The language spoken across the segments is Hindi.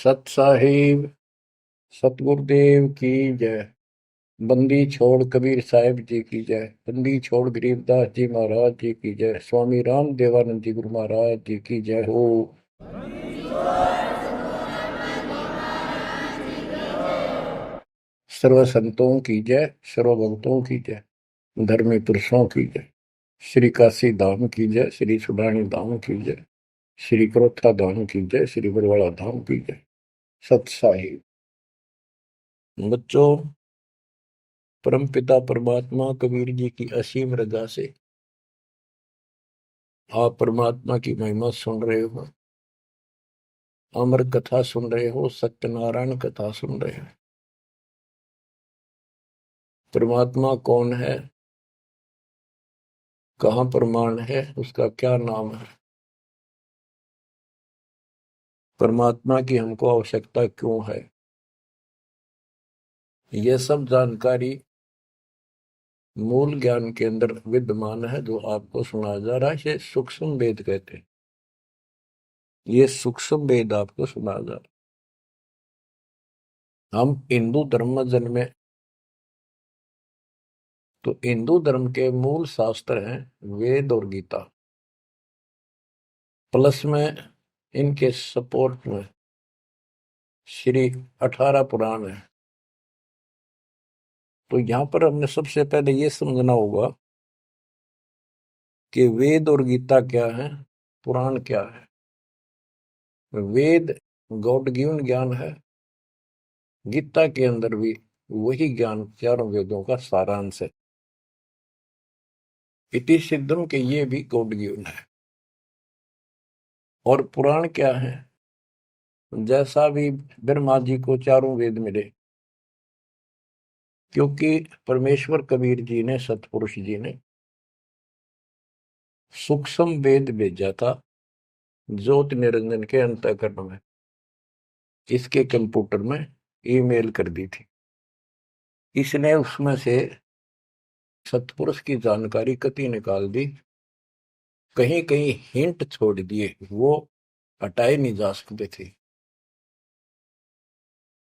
सत साहिब सतगुरुदेव की जय। बंदी छोड़ कबीर साहिब जी की जय। बंदी छोड़ गरीबदास जी महाराज जी की जय। स्वामी राम देवानंद जी गुरु महाराज जी की जय हो। सर्व संतों की जय, सर्व भक्तों की जय, धर्मी पुरुषों की जय। श्री काशी धाम की जय, श्री सुडानी धाम की जय, श्री क्रोथा धाम की जय, श्री बरवाड़ा धाम की जय। सत साहिब बच्चों, परमपिता परमात्मा कबीर जी की असीम रजा से आप परमात्मा की महिमा सुन रहे हो, अमर कथा सुन रहे हो, सत्यनारायण कथा सुन रहे हो। परमात्मा कौन है, कहाँ प्रमाण है, उसका क्या नाम है, परमात्मा की हमको आवश्यकता क्यों है, यह सब जानकारी मूल ज्ञान के अंदर विद्यमान है जो आपको सुनाया जा रहा है। इसे सूक्ष्म वेद कहते हैं। ये सूक्ष्म वेद आपको सुनाया जा रहा है। हम हिंदू धर्म में जन्मे तो हिंदू धर्म के मूल शास्त्र हैं वेद और गीता, प्लस में इनके सपोर्ट में श्री 18 पुराण है। तो यहां पर हमने सबसे पहले ये समझना होगा कि वेद और गीता क्या है, पुराण क्या है। वेद गॉड गिवन ज्ञान है, गीता के अंदर भी वही ज्ञान चारों वेदों का सारांश है। इति सिद्धम के ये भी गॉड गिवन है। और पुराण क्या है, जैसा भी ब्रह्मा जी को चारों वेद मिले, क्योंकि परमेश्वर कबीर जी ने, सतपुरुष जी ने सूक्ष्म वेद भेजा था ज्योति निरंजन के अंतःकरण में, इसके कंप्यूटर में ईमेल कर दी थी। इसने उसमें से सतपुरुष की जानकारी कति निकाल दी, कहीं कहीं हिंट छोड़ दिए, वो हटाए नहीं जा सकते थे।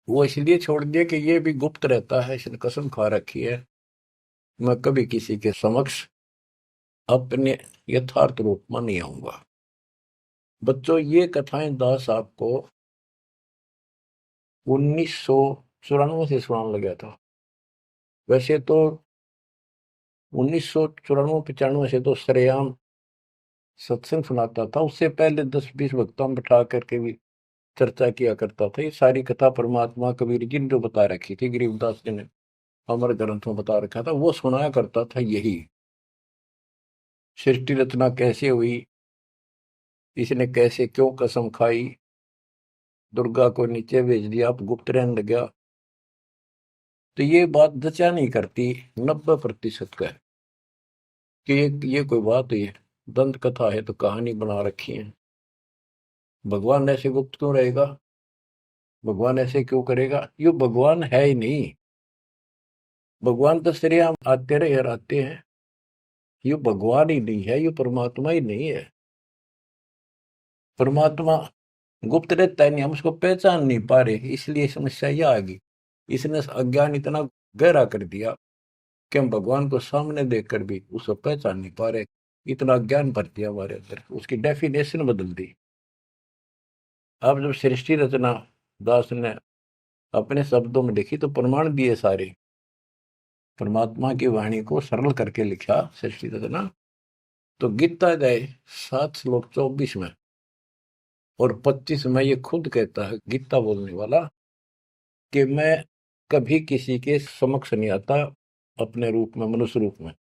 वो इसलिए छोड़ दिया कि ये भी गुप्त रहता है, इसने कसम खा रखी है मैं कभी किसी के समक्ष अपने यथार्थ रूप में नहीं आऊंगा। बच्चों, ये कथाएं दास आपको 1994 से सुनाने लगा था। वैसे तो 1994-95 से तो सरेआम सत्संग सुनाता था, उससे पहले 10-20 वक्ताओं बिठा करके भी चर्चा किया करता था। ये सारी कथा परमात्मा कबीर जी ने जो बता रखी थी, गरीबदास जी ने अमर ग्रंथ में बता रखा था, वो सुनाया करता था। यही सृष्टि रचना कैसे हुई, इसने कैसे क्यों कसम खाई, दुर्गा को नीचे भेज दिया, आप गुप्त रहने लग गया, तो ये बात जचा नहीं करती 90% का है कि ये कोई बात है, दंत कथा है तो कहानी बना रखी है। भगवान ऐसे गुप्त क्यों रहेगा, भगवान ऐसे क्यों करेगा, ये भगवान है ही नहीं। भगवान तो श्रेआम आते रहे और आते हैं, ये भगवान ही नहीं है, ये परमात्मा ही नहीं है। परमात्मा गुप्त रहता है, नहीं, हम उसको पहचान नहीं पा रहे, इसलिए समस्या यह आ गई। इसने अज्ञान इतना गहरा कर दिया कि हम भगवान को सामने देखकर भी उसको पहचान नहीं पा रहे। इतना ज्ञान भर दिया हमारे अंदर, उसकी डेफिनेशन बदल दी। अब जब सृष्टि रचना दास ने अपने शब्दों में लिखी तो प्रमाण दिए सारे, परमात्मा की वाणी को सरल करके लिखा सृष्टि रचना। तो गीता गए 7 श्लोक 24 में और 25 में ये खुद कहता है गीता बोलने वाला कि मैं कभी किसी के समक्ष नहीं आता अपने रूप में, मनुष्य रूप में।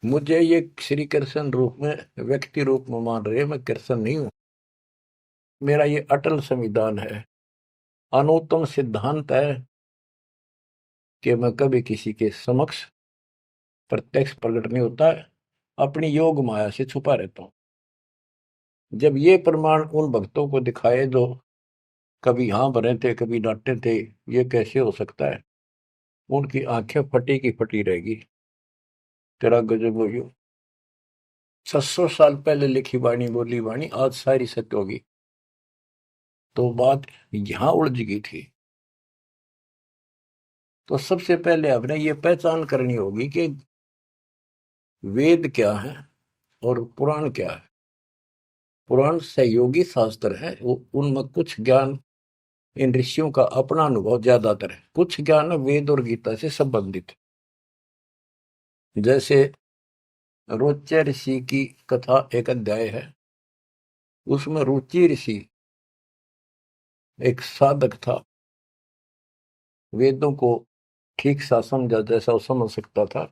मुझे ये श्री कृष्ण रूप में, व्यक्ति रूप में मान रहे, मैं कृष्ण नहीं हूं। मेरा ये अटल संविधान है, अनुत्तम सिद्धांत है कि मैं कभी किसी के समक्ष प्रत्यक्ष प्रकट नहीं होता, अपनी योग माया से छुपा रहता हूं। जब ये प्रमाण उन भक्तों को दिखाए जो कभी यहां भरे थे, कभी डांटे थे, ये कैसे हो सकता है, उनकी आंखें फटी की फटी रहेगी। तेरा गजब हो, 600 साल पहले लिखी वाणी, बोली वाणी आज सारी सत्य होगी। तो बात यहां उलझ गई थी। तो सबसे पहले आपने ये पहचान करनी होगी कि वेद क्या है और पुराण क्या है। पुराण सहयोगी शास्त्र है, वो उनमें कुछ ज्ञान इन ऋषियों का अपना अनुभव ज्यादातर है, कुछ ज्ञान वेद और गीता से संबंधित। जैसे रोच्य ऋषि की कथा एक अध्याय है, उसमें रुचि ऋषि एक साधक था, वेदों को ठीक सा समझा जैसा वो समझ सकता था,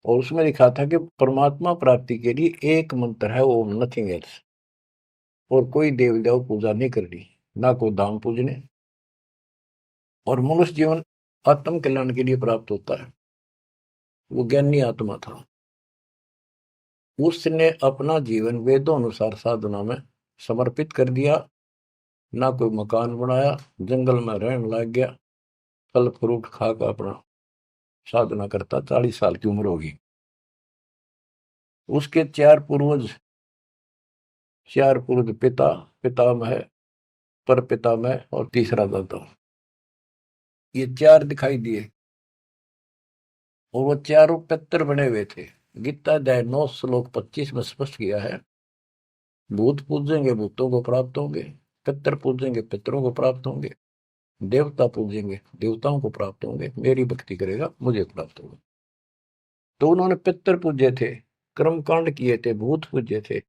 और उसमें लिखा था कि परमात्मा प्राप्ति के लिए एक मंत्र है, वो नथिंग एल्स, और कोई देव देव पूजा नहीं करनी, ना कोई धाम पूजने, और मनुष्य जीवन आत्म कल्याण के लिए प्राप्त होता है। वो ज्ञानी आत्मा था। उसने अपना जीवन वेदों अनुसार साधना में समर्पित कर दिया, ना कोई मकान बनाया, जंगल में रहने लग गया, फल फ्रूट खाकर अपना साधना करता। 40 साल की उम्र होगी। उसके चार पूर्वज पिता, पितामह, पर पितामह और तीसरा दादा, ये चार दिखाई दिए, और वो चारों पितर बने हुए थे। गीता अध्याय 9 श्लोक 25 में स्पष्ट किया है, भूत पूजेंगे भूतों को प्राप्त होंगे, पितर पूजेंगे पितरों को प्राप्त होंगे, देवता पूजेंगे देवताओं को प्राप्त होंगे, मेरी भक्ति करेगा मुझे प्राप्त होगा। तो उन्होंने पितर पूजे थे, कर्म कांड किए थे, भूत पूजे थे,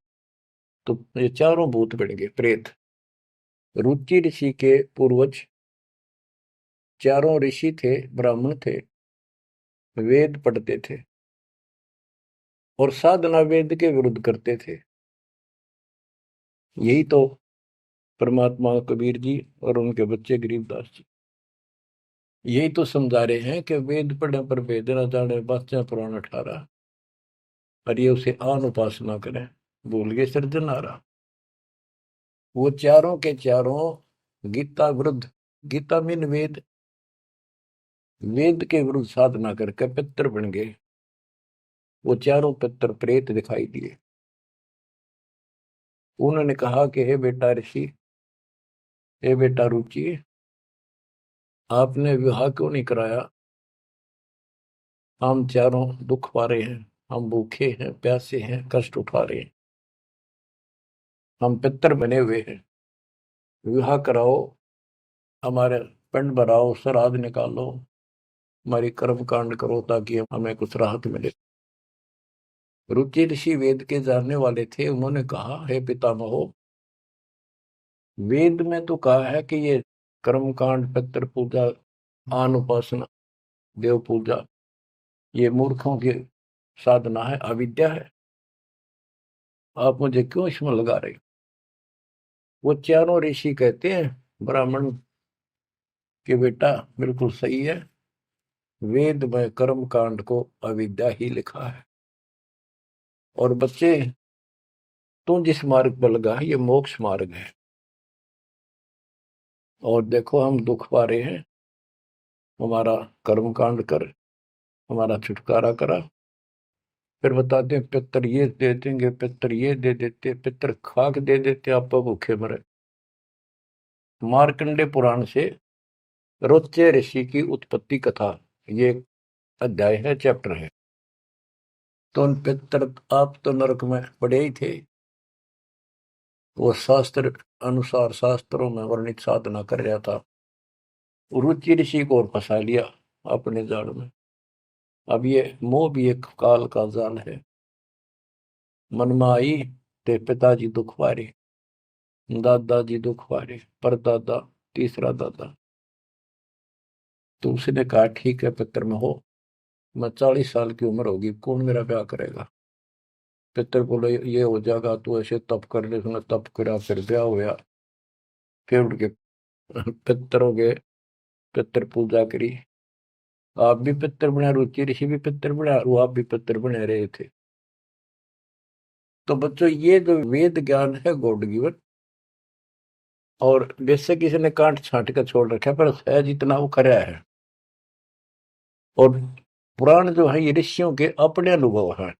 तो ये चारों भूत बन गए प्रेत। रुचि ऋषि के पूर्वज चारों ऋषि थे, ब्राह्मण थे, वेद पढ़ते थे, और साधना वेद के विरुद्ध करते थे। यही तो परमात्मा कबीर जी और उनके बच्चे गरीबदास जी यही तो समझा रहे हैं कि वेद पढ़ने पर वेद न जाने, बातें पुराण 18, और ये उसे आन उपासना करें, भूल गए सृजनहारा। वो चारों के चारों गीता विरुद्ध, गीता मीन वेद, वेद के विरुद्ध साधना करके पितर बन गए। वो चारों पितर प्रेत दिखाई दिए। उन्होंने कहा कि हे बेटा ऋषि, हे बेटा रुचि, आपने विवाह क्यों नहीं कराया? हम चारों दुख पा रहे हैं, हम भूखे हैं, प्यासे हैं, कष्ट उठा रहे हैं, हम पितर बने हुए हैं, विवाह कराओ, हमारे पिंड भराओ, श्राद्ध निकालो, हमारी कर्म कांड करो ताकि हमें कुछ राहत मिले। रुचि ऋषि वेद के जानने वाले थे। उन्होंने कहा, हे पितामहो, वेद में तो कहा है कि ये कर्म कांड, पितर पूजा, आन उपासना, देव पूजा, ये मूर्खों की साधना है, अविद्या है, आप मुझे क्यों इसमें लगा रहे हो? वो चारों ऋषि कहते हैं ब्राह्मण के बेटा बिल्कुल सही है, वेद में कर्म कांड को अविद्या ही लिखा है, और बच्चे तू जिस मार्ग पर लगा है ये मोक्ष मार्ग है, और देखो हम दुख पा रहे हैं, हमारा कर्म कांड कर, हमारा छुटकारा करा। फिर बताते हैं पितर ये दे देंगे, पितर ये दे देते, पितर खाक दे देते, आप भूखे मरे। मार्कंडे पुराण से रोच्य ऋषि की उत्पत्ति कथा, ये अध्याय है, चैप्टर है। तो उन पितर, आप तो नरक में पड़े ही थे, वो शास्त्र अनुसार शास्त्रों में वर्णित साधना कर रहा था, रुचि ऋषि को और फंसा लिया अपने जाल में। अब ये मोह भी एक काल का जाल है। मन में आई ते पिताजी दुख पारे, दादाजी दुख पारे, परदादा, तीसरा दादा। तो उसने कहा ठीक है पितर में हो, मैं 40 साल की उम्र होगी, कौन मेरा ब्याह करेगा? पितर बोले ये हो जाएगा, तू ऐसे तप कर ले। उसने तप करा, फिर ब्याह हुआ, फिर उठ के पितरों के पितर पूजा करी। आप भी पितर बना, रुचि ऋषि भी पितर बना, और आप भी पितर बने रहे थे। तो बच्चों ये जो वेद ज्ञान है गॉड गिवन, और बेशक किसी ने कांट छांट कर छोड़ रखा है, पर सहज इतना वो कराया है। और पुराण जो है ये ऋषियों के अपने अनुभव है।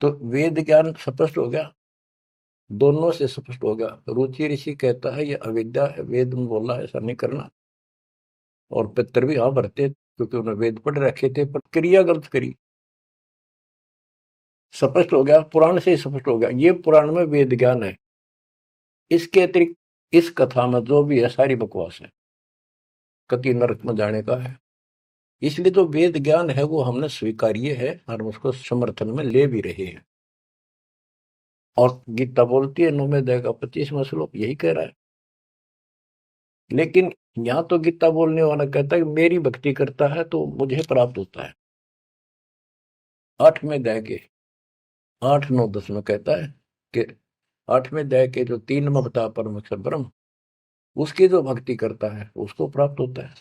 तो वेद ज्ञान स्पष्ट हो गया। दोनों से स्पष्ट हो गया। रुचि ऋषि कहता है ये अविद्या है, वेद में बोला है ऐसा नहीं करना, और पितर भी हाँ भरते क्योंकि उन्होंने वेद पढ़ रखे थे, पर क्रिया गलत करी। स्पष्ट हो गया, पुराण से ही स्पष्ट हो गया, ये पुराण में वेद ज्ञान है। इसके अतिरिक्त इस कथा में जो भी है सारी बकवास है, कति नरक में जाने का है। इसलिए जो वेद ज्ञान है वो हमने स्वीकार्य है और उसको समर्थन में ले भी रहे हैं। और गीता बोलती है 9वें अध्याय का 25वां श्लोक यही कह रहा है। लेकिन यहाँ तो गीता बोलने वाला कहता है कि मेरी भक्ति करता है तो मुझे प्राप्त होता है। 8वें अध्याय के 8, 9, 10 में कहता है कि 8वें अध्याय के जो 3 में बता परमेश्वर ब्रह्म, उसकी जो भक्ति करता है उसको प्राप्त होता है।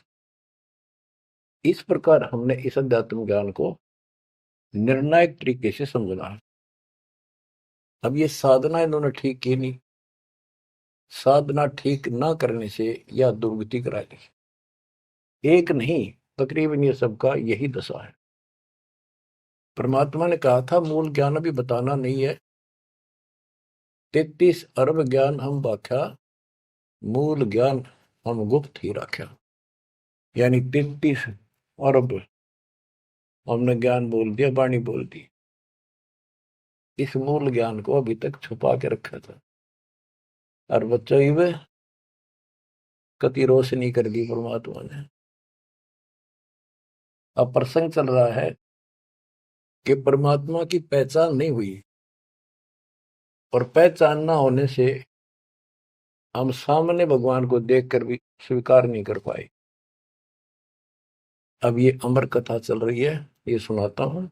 इस प्रकार हमने इस अध्यात्म ज्ञान को निर्णायक तरीके से समझना है। अब ये साधना इन्होंने ठीक की नहीं, साधना ठीक ना करने से या दुर्गति कराने से, एक नहीं तकरीबन ये सबका यही दशा है। परमात्मा ने कहा था मूल ज्ञान अभी बताना नहीं है, 33 अरब ज्ञान हम व्याख्या, मूल ज्ञान हम गुप्त ही रखा। यानी 33 अरब हमने ज्ञान बोल दिया, वाणी बोल दी, इस मूल ज्ञान को अभी तक छुपा के रखा था। और बच्चों ही में कति रोशनी कर दी परमात्मा ने। अब प्रसंग चल रहा है कि परमात्मा की पहचान नहीं हुई, और पहचान ना होने से हम सामने भगवान को देखकर भी स्वीकार नहीं कर पाए। अब ये अमर कथा चल रही है, ये सुनाता हूं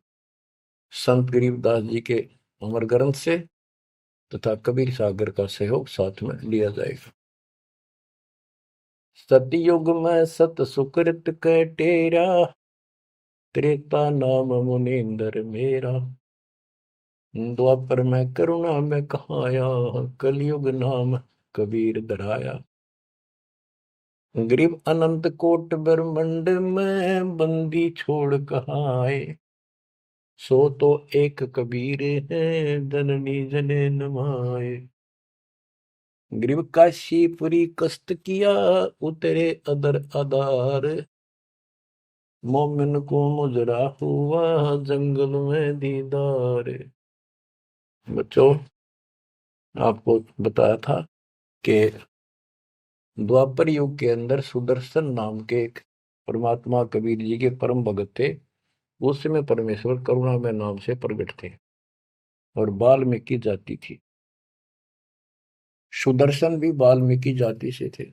संत गरीबदास जी के अमर ग्रंथ से, तथा कबीर सागर का सहयोग साथ में लिया जाएगा। सतयुग में सत सुकृत कै टेरा, त्रेता नाम मुनींद्र मेरा, द्वापर में करुणा में कहाया, कलयुग नाम कबीर धराया। गरीब अनंत कोट ब्रह्मंड में बंदी छोड़ कहाँ आए, सो तो एक कबीर है जननी जने नमाए। गरीब काशीपुरी कष्ट किया, उतरे अदर आधार, मोमिन को मुजरा हुआ जंगल में दीदार। बच्चों आपको बताया था कि द्वापर युग के अंदर सुदर्शन नाम के एक परमात्मा कबीर जी के परम भगत थे। उस समय परमेश्वर करुणा में नाम से प्रकट थे और वाल्मीकि जाति थी। सुदर्शन भी वाल्मीकि जाति से थे।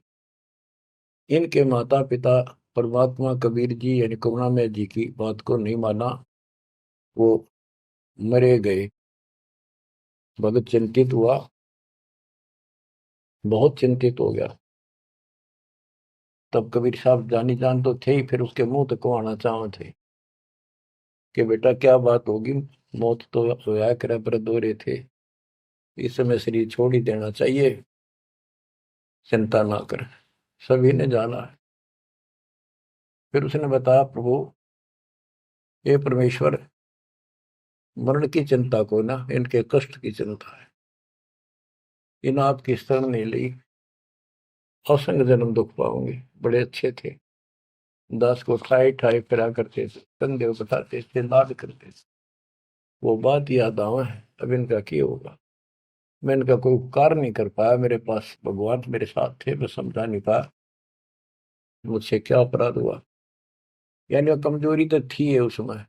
इनके माता पिता परमात्मा कबीर जी यानी करुणामय जी की बात को नहीं माना, वो मरे गए। भगत चिंतित हुआ, बहुत चिंतित हो गया। तब कबीर साहब जानी जान तो थे ही, फिर उसके मुंह तक को आना चाह थे कि बेटा क्या बात होगी, मौत तो होया करे पर दो रहे थे, इस समय शरीर छोड़ ही देना चाहिए, चिंता ना कर। सभी ने जाना है। फिर उसने बताया प्रभु ये परमेश्वर, मरण की चिंता को ना, इनके कष्ट की चिंता है, इन आपकी शरण नहीं ली, असंग जन्म दुख पाओगे। बड़े अच्छे थे, दास को ठाई ठाई फिरा करते थे, कंधे उठाते थे, लाड करते थे। वो बात याद आवा है, अब इनका क्या होगा। मैं इनका कोई उपकार नहीं कर पाया, मेरे पास भगवान मेरे साथ थे, मैं समझा नहीं पाया मुझसे क्या अपराध हुआ। यानी वो कमजोरी तो थी है उसमें।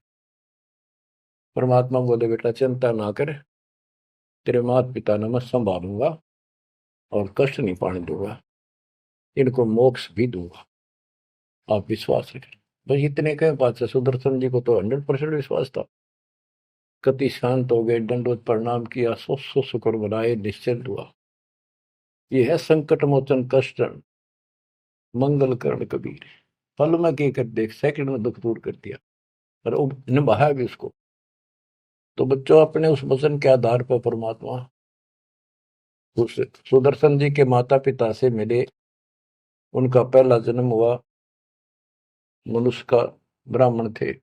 परमात्मा बोले बेटा चिंता ना कर, तेरे माता पिता ने मैं संभालूंगा और कष्ट नहीं पाने दूंगा, इनको मोक्ष भी दूंगा, आप विश्वास रखें। बस इतने कहे बात से सुदर्शन जी को तो 100% विश्वास था। कति शांत हो गए, दंडवत प्रणाम किया, सो शुक्र बनाए, निश्चिंत हुआ। ये है संकट मोचन कष्ट मंगल करण कबीर, पल में के कर देख, सेकंड में दुख दूर कर दिया और निभाया भी उसको। तो बच्चों अपने उस वचन के आधार पर परमात्मा उस सुदर्शन जी के माता पिता से मिले। उनका पहला जन्म हुआ, मनुष्य का ब्राह्मण थे,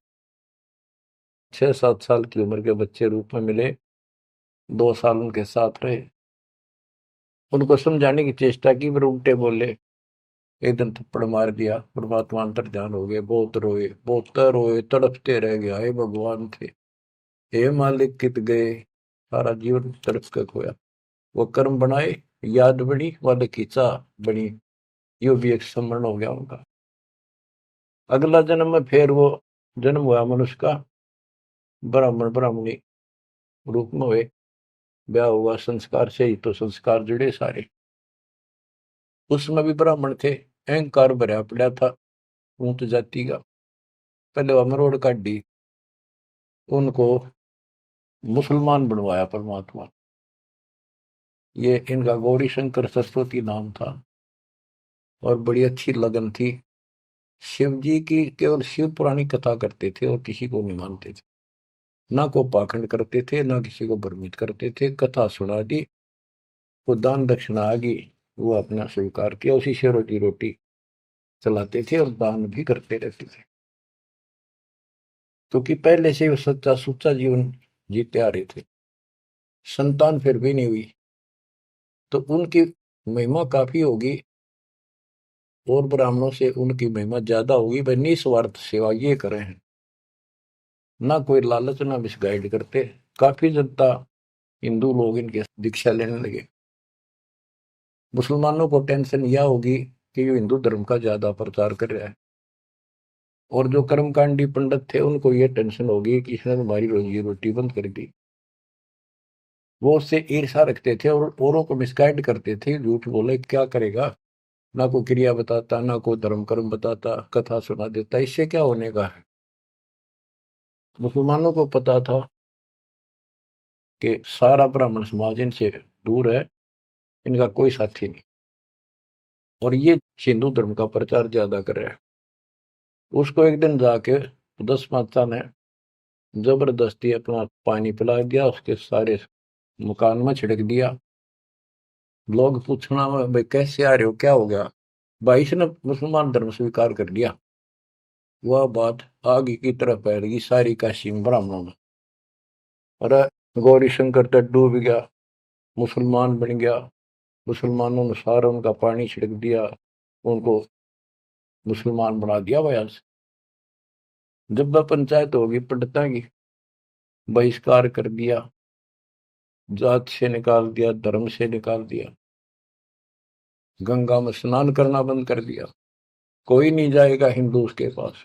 6-7 साल की उम्र के बच्चे रूप में मिले, 2 साल उनके साथ रहे। उनको समझाने की चेष्टा की, पर उल्टे बोले। एक दिन थप्पड़ मार दिया, परमात्मा अंतर ध्यान हो गए, बहुत रोए, बहुत रोए, तड़पते रह गए, हे भगवान थे, हे मालिक कित गए, सारा जीवन तड़प के खोया। वो कर्म बनाए, याद बनी, वाले खींचा बनी, यो भी एक स्मरण हो गया उनका। अगला जन्म में फिर वो जन्म हुआ मनुष्य का, ब्राह्मण ब्राह्मणी रूप में हुए, ब्याह हुआ, संस्कार से ही तो संस्कार जुड़े सारे। उसमें भी ब्राह्मण थे, अहंकार भरा पड़ा था ऊंच जाति का। पहले वह मरोड़ काटी, उनको मुसलमान बनवाया परमात्मा। ये इनका गौरी शंकर सरस्वती नाम था, और बड़ी अच्छी लगन थी। शिव जी की केवल शिव पुराणी कथा करते थे और किसी को नहीं मानते थे, ना को पाखंड करते थे, ना किसी को भ्रमित करते थे। कथा सुना दी, वो दान दक्षिणा आ गई, वो अपना स्वीकार किया, उसी से रोटी रोटी चलाते थे और दान भी करते रहते थे, क्योंकि पहले से वो सच्चा सुच्चा जीवन जीते आ रहे थे। संतान फिर भी नहीं हुई, तो उनकी महिमा काफी होगी, और ब्राह्मणों से उनकी महिमा ज्यादा होगी। भाई निस्वार्थ सेवा ये करे हैं, ना कोई लालच, ना मिसगाइड करते। काफी जनता, हिंदू लोग इनके दीक्षा लेने लगे। मुसलमानों को टेंशन यह होगी कि ये हिंदू धर्म का ज्यादा प्रचार कर रहा है, और जो कर्मकांडी पंडित थे उनको ये टेंशन होगी कि इसने हमारी रोजी रोटी बंद कर दी। वो उससे ईर्षा रखते थे और औरों को मिसगाइड करते थे, झूठ बोले क्या करेगा, ना कोई क्रिया बताता, ना कोई धर्म कर्म बताता, कथा सुना देता, इससे क्या होने का है। मुसलमानों को पता था कि सारा ब्राह्मण समाज इनसे दूर है, इनका कोई साथी नहीं, और ये हिंदू धर्म का प्रचार ज्यादा कर रहा है। उसको एक दिन जाके 10 माता ने जबरदस्ती अपना पानी पिला दिया, उसके सारे मकान में छिड़क दिया। लोग पूछना भाई कैसे आ रहे हो, क्या हो गया, भाई इसने मुसलमान धर्म स्वीकार कर लिया। वह बात आगे की तरफ फैल गई सारी काशी में, ब्राह्मणों में। अरे गौरी शंकर तो डूब गया, मुसलमान बन गया, मुसलमानों ने सारा उनका पानी छिड़क दिया, उनको मुसलमान बना दिया बयान से। जब वह पंचायत होगी पंडिता की, बहिष्कार कर दिया, जात से निकाल दिया, धर्म से निकाल दिया, गंगा में स्नान करना बंद कर दिया, कोई नहीं जाएगा हिंदू उसके पास।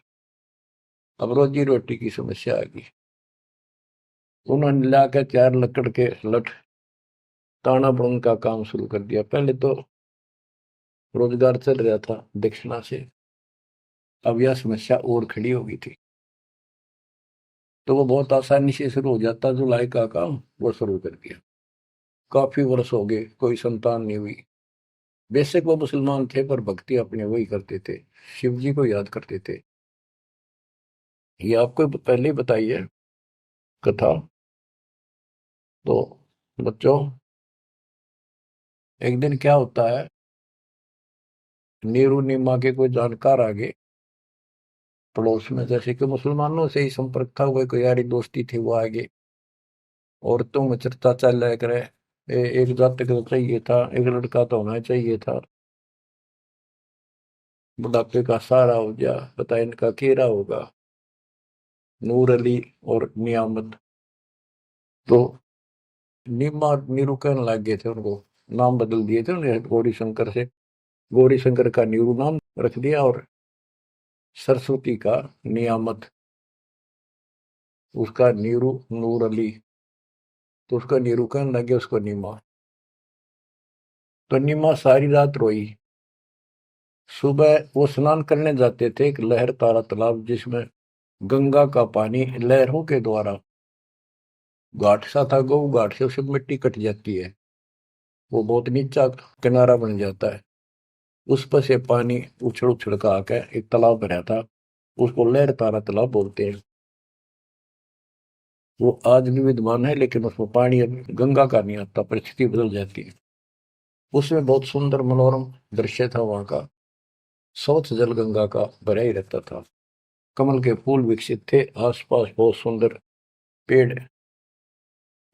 अब रोजी रोटी की समस्या आ गई। उन्होंने लाकर 4 लकड़ के लठ ताना बुन का काम शुरू कर दिया। पहले तो रोजगार चल रहा था दक्षिणा से, अब यह समस्या और खड़ी हो गई थी, तो वो बहुत आसानी से शुरू हो जाता। जुलाई का काम वो शुरू कर दिया। काफी वर्ष हो गए, कोई संतान नहीं हुई। बेशक वो मुसलमान थे, पर भक्ति अपने वही करते थे, शिव जी को याद करते थे। ये आपको पहले ही बताई है कथा। तो बच्चों, एक दिन क्या होता है, नीरू नीमा के कोई जानकार आ गए पड़ोस में, जैसे कि मुसलमानों से ही संपर्क था, कोई यारी दोस्ती थी, वो आगे औरतों में चर्चा चल रहा करे। एक जातक तो चाहिए था, एक लड़का तो होना चाहिए था, बुढ़ापे का सहारा हो गया, पता इनका केरा होगा, नूर अली और नियामत। तो नीमा नीरू कहने लग गए थे उनको, नाम बदल दिए थे उन्हें, गौरी शंकर से गौरी शंकर का नीरू नाम रख दिया, और सरस्वती का नियामत, उसका नीरू नूर अली। तो उसका नीरू कहने लगे उसको नीमा। तो नीमा सारी रात रोई। सुबह वो स्नान करने जाते थे एक लहर तारा तालाब, जिसमें गंगा का पानी लहरों के द्वारा, घाट सा था, गौ घाट से उसमें मिट्टी कट जाती है, वो बहुत नीचा किनारा बन जाता है, उस पर से पानी उछल उछल का आकर एक तालाब बना था, उसको लहर तारा तालाब बोलते हैं। वो आज भी विद्यमान है, लेकिन उसमें पानी अब गंगा का नहीं आता, परिस्थिति बदल जाती है। उसमें बहुत सुंदर मनोरम दृश्य था वहां का, स्वच्छ जल गंगा का भरा ही रहता था, कमल के फूल विकसित थे, आसपास बहुत सुंदर पेड़,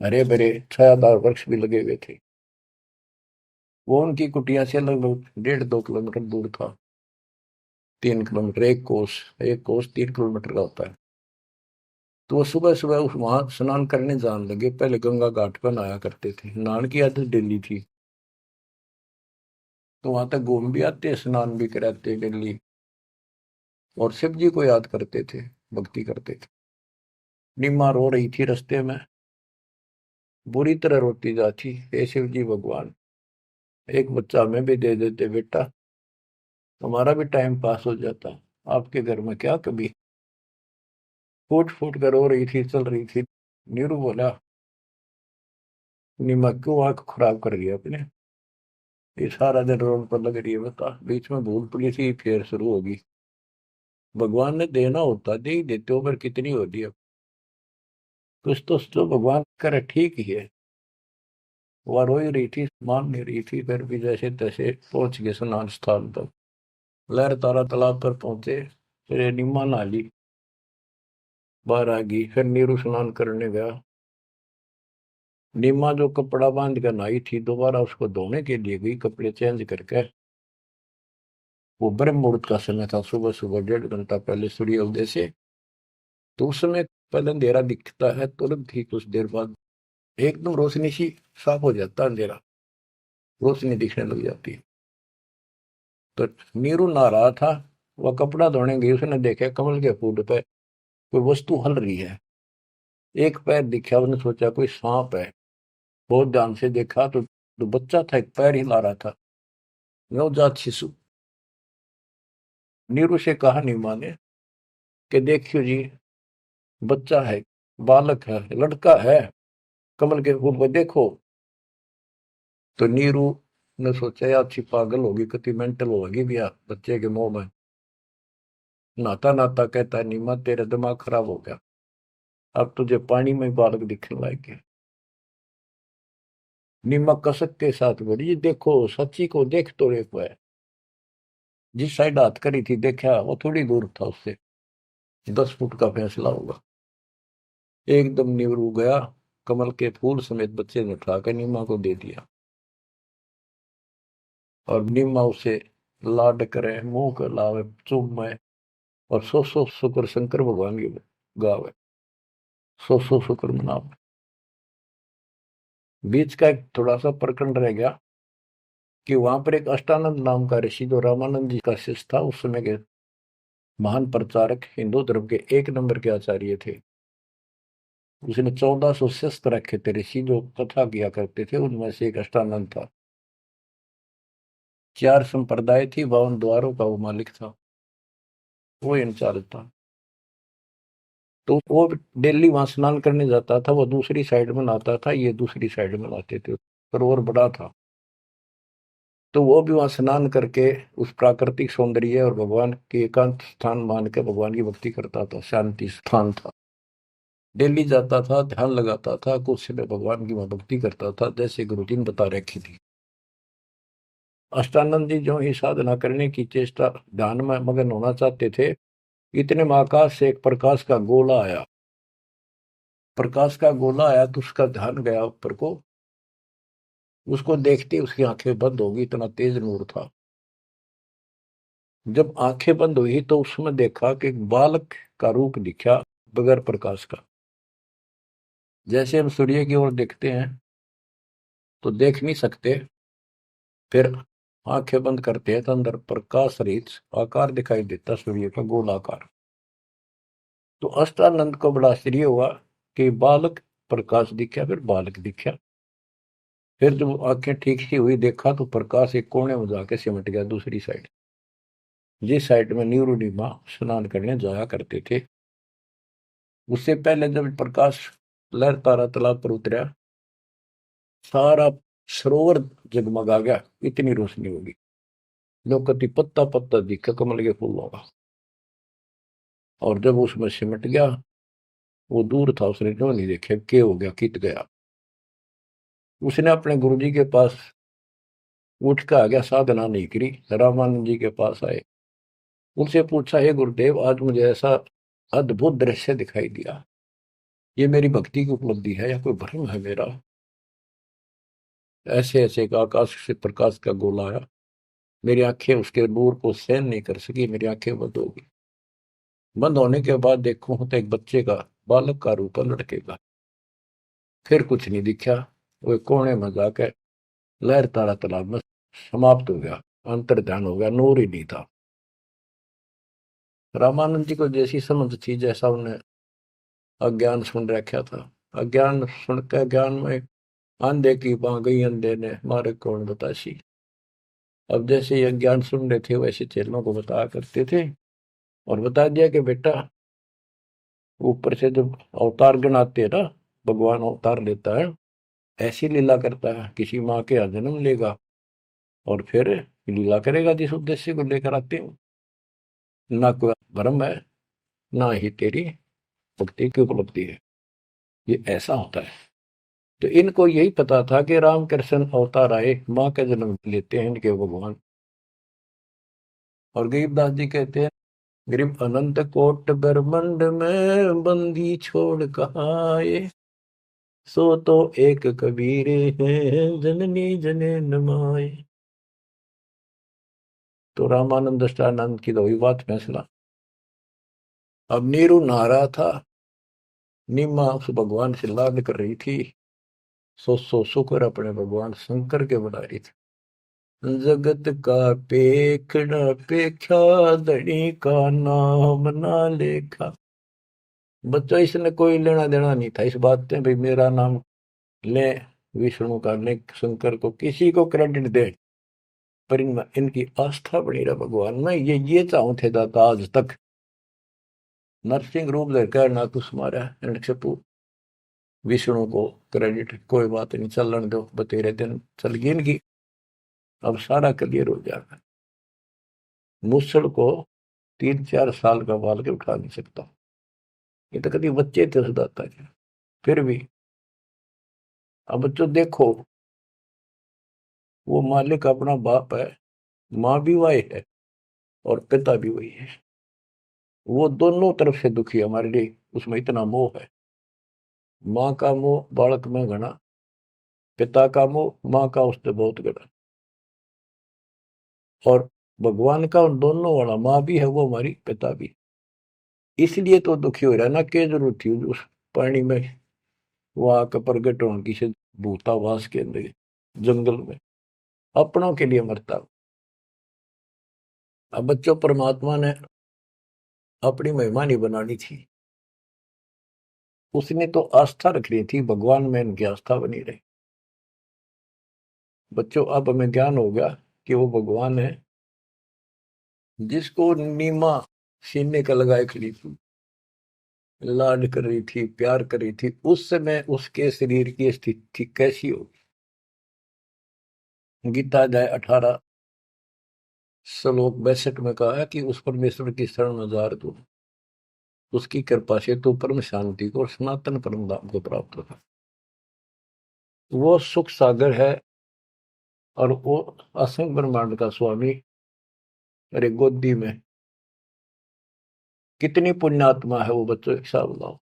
हरे भरे छायादार वृक्ष भी लगे हुए थे। वो उनकी कुटिया से लगभग 1.5-2 किलोमीटर दूर था। 3 किलोमीटर, एक कोस 3 किलोमीटर का होता है। तो वो सुबह सुबह उस वहां स्नान करने जाने लगे। पहले गंगा घाट पर नहाया करते थे, नहाने की आदत डेली थी। तो वहां तक घूम भी आते, स्नान भी कराते डेली, और शिव जी को याद करते थे, भक्ति करते थे। निम्मा रो रही थी रास्ते में, बुरी तरह रोती जाती, हे शिव जी भगवान, एक बच्चा हमें भी दे देते बेटा, हमारा भी टाइम पास हो जाता, आपके घर में क्या कभी। फूट फूट कर रो रही थी, चल रही थी। नीरू बोला, निम्मा क्यों आंख खराब कर रही है अपने, ये सारा दिन रोड पर लग रही है, बता बीच में भूल पड़ी थी फिर शुरू होगी। भगवान ने देना होता दे ही देते हो, पर कितनी होती है। कुछ तो भगवान करे ठीक ही है। वह रो ही रही थी, मान नहीं रही थी, फिर भी जैसे तैसे पहुंच गए स्नान स्थान तक। लहर तारा तालाब पर पहुंचे, फिर निम्मा नहा ली, बाहर आ गई, फिर नीरू स्नान करने गया। निम्मा जो कपड़ा बांध कर नहाई थी, दोबारा उसको धोने के लिए गई, कपड़े चेंज करके। वो ब्रह्म मुहूर्त का समय था, सुबह सुबह 1.5 घंटा पहले सूर्य उदय से। तो उस समय पहले अंधेरा दिखता है, तुरंत ही कुछ देर बाद एकदम रोशनी सी, साफ हो जाता है अंधेरा, रोशनी दिखने लग जाती है। तो नीरू नहा रहा था, वह कपड़ा धोने गई, उसने देखा कमल के फूल पे कोई वस्तु हल रही है। एक पैर दिखा, उसने सोचा कोई सांप है। बहुत ध्यान से देखा तो बच्चा था, एक पैर हिला रहा था, नवजात शिशु। नीरू से कहा नीमा ने कि देखियो जी, बच्चा है, बालक है, लड़का है, कमल के फूल पर देखो। तो नीरू ने सोचा यार अच्छी पागल होगी, कितनी मेंटल होगी भैया बच्चे के मुंह में। नहाता नहाता कहता है, नीमा तेरा दिमाग खराब हो गया, अब तुझे पानी में बालक दिखने लग गए। नीमा कसक के साथ बोली, "ये देखो सच्ची को देख तो एक है।" जिस साइड हाथ करी थी देखा, वो थोड़ी दूर था उससे, 10 फुट का फैसला होगा। एकदम नीरू गया, कमल के फूल समेत बच्चे ने उठाकर नीमा को दे दिया, और नीमा उसे लाड करे, मुंह कर लावे, चूमे, और सौ शुक्र शंकर भगवान की गावे, सौ शुक्र मनावे। बीच का एक थोड़ा सा प्रकरण रह गया कि वहां पर एक अष्टानंद नाम का ऋषि, जो रामानंद जी का शिष्य था, उस समय के महान प्रचारक, हिंदू धर्म के एक नंबर के आचार्य थे। उसने 1400 शिष्य रखे थे ऋषि, जो कथा किया करते थे, उनमें से एक अष्टानंद था। 4 संप्रदाय थी, 52 द्वारों का वो मालिक था, वो इंचार्ज था। तो वो डेली वहां स्नान करने जाता था, वो दूसरी साइड में नहाता था, ये दूसरी साइड में नहाते थे, सरोवर बड़ा था। तो वो भी वहां स्नान करके उस प्राकृतिक सौंदर्य और भगवान के एकांत स्थान मान के भगवान की भक्ति करता था, शांति स्थान था। डेली जाता था, ध्यान लगाता था, कुछ समय भगवान की वहां भक्ति करता था, जैसे गुरु जी ने बता रखी थी। अष्टानंद जी जो ही साधना करने की चेष्टा, ध्यान में मगन होना चाहते थे, इतने में आकाश से एक प्रकाश का गोला आया। प्रकाश का गोला आया तो उसका ध्यान गया ऊपर को, उसको देखते उसकी आंखें बंद हो गई, इतना तेज नूर था। जब आंखें बंद हुई तो उसमें देखा कि एक बालक का रूप दिखा, बगैर प्रकाश का। जैसे हम सूर्य की ओर देखते हैं तो देख नहीं सकते, फिर आंखें बंद करते हैं तो अंदर प्रकाश रहित आकार दिखाई देता, सूर्य का गोलाकार। तो अष्टानंद को बड़ा आश्चर्य हुआ कि बालक प्रकाश दिखा, फिर बालक दिखा। फिर जब आंखें ठीक सी हुई, देखा तो प्रकाश एक कोने में जाके सिमट गया दूसरी साइड, जिस साइड में नीरू नीमा स्नान करने जाया करते थे। उससे पहले जब प्रकाश लहर तारा तालाब पर उतरा, सारा सरोवर जगमगा गया, इतनी रोशनी होगी। लोकति पत्ता पत्ता दिखा कमल के फूलों का। और जब उसमें सिमट गया, वो दूर था, उसने क्यों नहीं देखा के हो गया, कित गया। उसने अपने गुरु जी के पास उठ के आ गया, साधना नहीं करी, रामानंद जी के पास आए। उनसे पूछा, हे गुरुदेव, आज मुझे ऐसा अद्भुत दृश्य दिखाई दिया, ये मेरी भक्ति की उपलब्धि है या कोई भ्रम है मेरा। ऐसे ऐसे का आकाश से प्रकाश का गोला आया, मेरी आंखें उसके नूर को सहन नहीं कर सकी, मेरी आंखें बंद हो गई। बंद होने के बाद देखूं तो एक बच्चे का, बालक का रूप है, लड़के का। फिर कुछ नहीं दिखा। वो कोने में जाकर लहर तारा तालाब में समाप्त हो गया, अंतर ध्यान हो गया, नूर ही नहीं था। रामानंद जी को जैसी समझ थी, जैसा उन्हें अज्ञान सुन रखा था, अज्ञान सुन के ज्ञान में अंधे की बां गई, अंधे ने मारे कौन बतासी। अब जैसे ये ज्ञान सुन रहे थे वैसे चेलों को बताया करते थे, और बता दिया कि बेटा, ऊपर से जब अवतार गणाते हैं ना, भगवान अवतार लेता है, ऐसी लीला करता है, किसी माँ के यहाँ जन्म लेगा और फिर लीला करेगा जिस उद्देश्य को लेकर आते हो। ना कोई भ्रम है, ना ही तेरी भक्ति की उपलब्धि है, ये ऐसा होता है। तो इनको यही पता था कि रामकृष्ण अवतार आए, माँ का जन्म लेते हैं इनके भगवान। और गरीबदास जी कहते हैं, गरीब अनंत कोट ब्रह्मंड में बंदी छोड़ कहाँ आए, सो तो एक कबीर है जननी जनेन माए। तो रामानंद दृष्टानंद की तो वही बात फैसला। अब नीरू नहा रहा था, नीमा उस भगवान से लाड कर रही थी, सो शुक्र अपने भगवान शंकर के बना रही थी। जगत का पेखड़ा पेख्या, धनी का नाम ना लेखा। बच्चों, इसने कोई लेना देना नहीं था इस बात से भाई मेरा नाम ले, विष्णु का ले, शंकर को किसी को क्रेडिट दे, पर इनमें इनकी आस्था बनी रहा भगवान में। ये चाहूं थे दाता आज तक। नरसिंह रूप लेकर ना कुछ मारा नक्षपु, विष्णु को क्रेडिट कोई बात नहीं, चलन दो, बतेरे दिन चल गई इनकी, अब सारा क्लियर हो जाएगा। मूसल को 3-4 साल का बाल के उठा नहीं सकता, ये तो कभी बच्चे थे उस दाता के। फिर भी अब बच्चों देखो, वो मालिक अपना बाप है, माँ भी वही है और पिता भी वही है। वो दोनों तरफ से दुखी है हमारे लिए, उसमें इतना मोह है। माँ का मोह बालक में घना, पिता का मोह माँ का उससे बहुत घना। और भगवान का उन दोनों वाला, माँ भी है वो हमारी, पिता भी। इसलिए तो दुखी हो रहा है ना, क्या जरूरत थी उस पानी में वहां का प्रगट होने की से, भूतावास के अंदर जंगल में अपनों के लिए मरता। अब बच्चों, परमात्मा ने अपनी महिमा नहीं बनानी थी, उसने तो आस्था रखनी थी भगवान में, इनकी आस्था बनी रही। बच्चों, अब हमें ज्ञान हो गया कि वो भगवान है जिसको नीमा सीने का लगाए खड़ी थी, लाड कर रही थी, प्यार कर रही थी, उस समय उसके शरीर की स्थिति कैसी होगी। गीता अध्याय 18 श्लोक 62 में कहा है कि उस परमेश्वर की शरण में जा तू, उसकी कृपा से तू परम शांति को और सनातन परम धाम को प्राप्त होगा। वो सुख सागर है और वो असंग ब्रह्मांड का स्वामी। अरे गोदी में कितनी पुण्यात्मा है वो बच्चों, एक हिसाब लगाओ।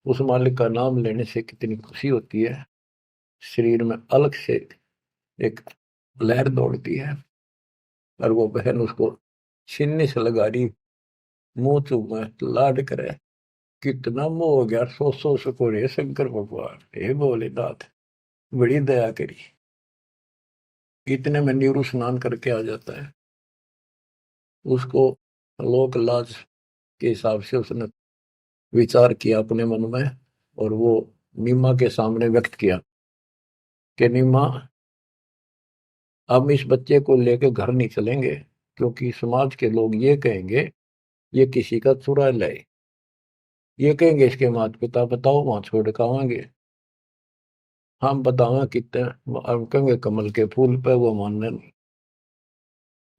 उस मालिक का नाम लेने से कितनी खुशी होती है, शरीर में अलग से एक लहर दौड़ती है। और वो बहन उसको सीने से लगा रही, मुंह चूमे, लाड करे, कितना मोह हो गया। सो सको रे शंकर भगवान, हे भोलेनाथ, बड़ी दया करी। इतने में नीरू स्नान करके आ जाता है। उसको लोक लाज के हिसाब से उसने विचार किया अपने मन में, और वो नीमा के सामने व्यक्त किया कि नीमा, हम इस बच्चे को लेकर घर नहीं चलेंगे, क्योंकि समाज के लोग ये कहेंगे ये किसी का चुरा लाए, ये कहेंगे इसके माता पिता बताओ वहां छोड़ के आवांगे, हम बतावा कितने, हम कहेंगे कमल के फूल पे, वो मानने नहीं।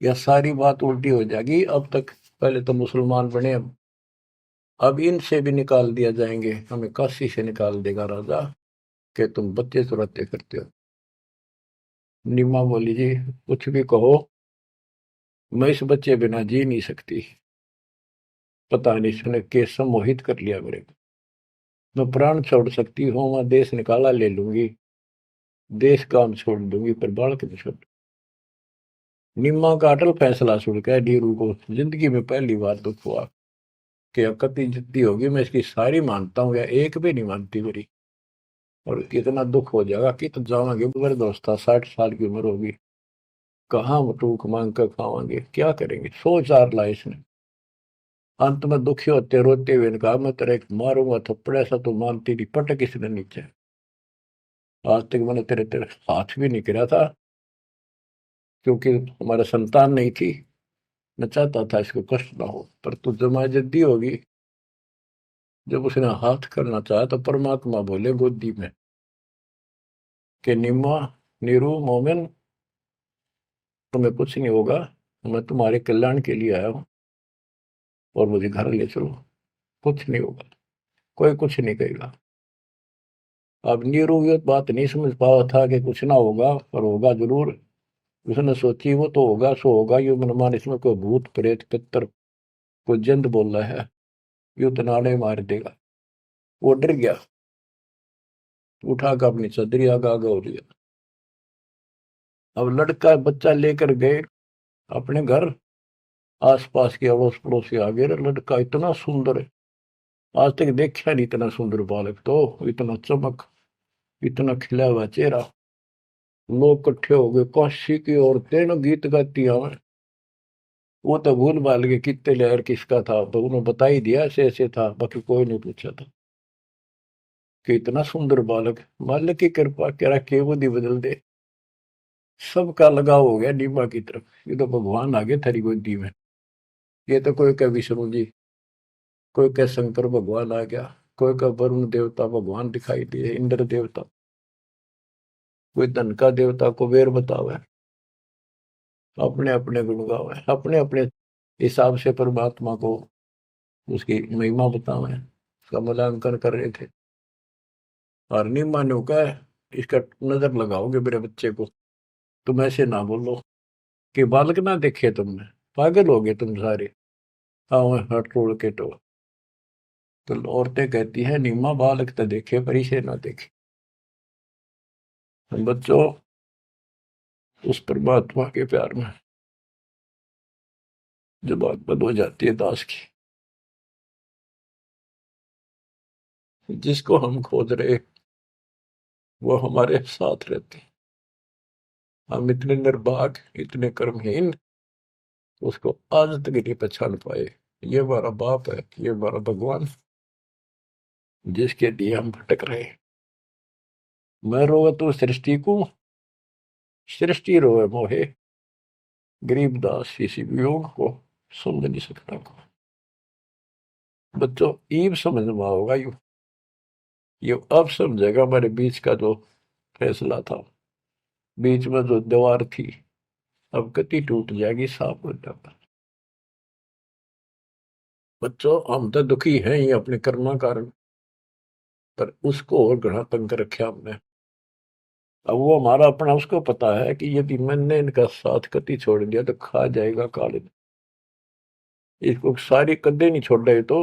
यह सारी बात उल्टी हो जाएगी। अब तक पहले तो मुसलमान बने, अब इनसे भी निकाल दिया जाएंगे, हमें काशी से निकाल देगा राजा कि तुम बच्चे चुराते करते हो। निमा बोली, जी कुछ भी कहो, मैं इस बच्चे बिना जी नहीं सकती। पता नहीं इसने कैसे मोहित कर लिया मेरे को। मैं प्राण छोड़ सकती हूँ, मैं देश निकाला ले लूंगी, देश काम छोड़ दूंगी पर बालक नहीं छोड़। निम्मा का अटल फैसला सुन के नीरू को जिंदगी में पहली बार दुख हुआ कि अकती जितनी होगी मैं इसकी सारी मानता हूँ या एक भी नहीं मानती मेरी। और कितना दुख हो जाएगा कि तो जावांगे मेरे दोस्त था 60 साल की उम्र होगी। कहाँ टूक मांग कर खावांगे क्या करेंगे सोच आर ला इसने। अंत में दुखी होते रोते हुए ने कहा मैं तेरे एक मारूंगा थप्पड़ ऐसा तो मानती नहीं पटक इसने नीचे। आज तक मैंने तेरे तेरे हाथ भी नहीं गिरा था क्योंकि हमारा संतान नहीं थी। मैं चाहता था इसको कष्ट ना हो पर तू जमा जद्दी होगी। जब उसने हाथ करना चाहा तो परमात्मा बोले गोदी में कि निम्मा नीरू मोमिन तुम्हें कुछ नहीं होगा। मैं तुम्हारे कल्याण के लिए आया हूँ और मुझे घर ले चलो। कुछ नहीं होगा कोई कुछ नहीं कहेगा। अब नीरू ये बात नहीं समझ पाया था कि कुछ ना होगा पर होगा जरूर। उसने सोची वो तो होगा सो होगा ये मनमान इसमें कोई भूत प्रेत पितर कोई जंत बोल रहा है यू तो नाड़े मार देगा। वो डर गया उठा कर अपनी चदरी आगा आगा हो गया। अब लड़का बच्चा लेकर गए अपने घर। आसपास के अड़ोस पड़ोस से आ गए लड़का इतना सुंदर है। आज तक देखा नहीं इतना सुंदर बालक तो इतना चमक इतना खिला हुआ चेहरा। लोग इकट्ठे हो गए काशी की औरतें ना गीत गाती हमें। वो तो भूल भाल गए कितने लहर किसका था तो उन्होंने बता ही दिया ऐसे ऐसे था बाकी कोई नहीं पूछा था कि इतना सुंदर बालक। मालिक की कृपा करा के वो दी बदल दे। सबका लगाव हो गया नीमा की तरफ ये तो भगवान आ गए थारी गोदी में। ये तो कोई का विष्णु जी कोई का शंकर भगवान आ गया कोई का वरुण देवता भगवान दिखाई दिए इंद्र देवता कोई धन का देवता कुबेर बतावे। अपने अपने गुण गावे अपने अपने हिसाब से परमात्मा को उसकी महिमा बतावे उसका मूल्यांकन कर रहे थे। और नहीं मानो का इसका नजर लगाओगे मेरे बच्चे को तुम ऐसे ना बोलो कि बालक ना देखे तुमने पागल हो गए तुम सारे। हाँ हट रोड़ के तो औरतें कहती हैं नीमा बालक तो देखे पर इसे ना देखे। बच्चों उस परमात्मा के प्यार में जब बात बंद हो जाती है दास की जिसको हम खोज रहे वो हमारे साथ रहते हैं। हम इतने निर्भाग इतने कर्महीन उसको आज तक नहीं पहचान पाए। ये हमारा बाप है ये हमारा भगवान जिसके लिए हम भटक रहे हैं। मैं रोवे तो सृष्टि को सृष्टि रोवे मोहे गरीबदास इसी वियोग को समझ नहीं सकता। बच्चों ईब समझ में होगा यू अब समझेगा हमारे बीच का जो फैसला था बीच में जो दीवार थी अब कति टूट जाएगी साफ हो जाता। बच्चों हम तो दुखी हैं ही अपने कर्मा कारण पर उसको और घना तंग कर रखा हमने। अब वो हमारा अपना उसको पता है कि यदि मैंने इनका साथ कति छोड़ दिया तो खा जाएगा काले। इसको सारी कदे नहीं छोड़ रहे तो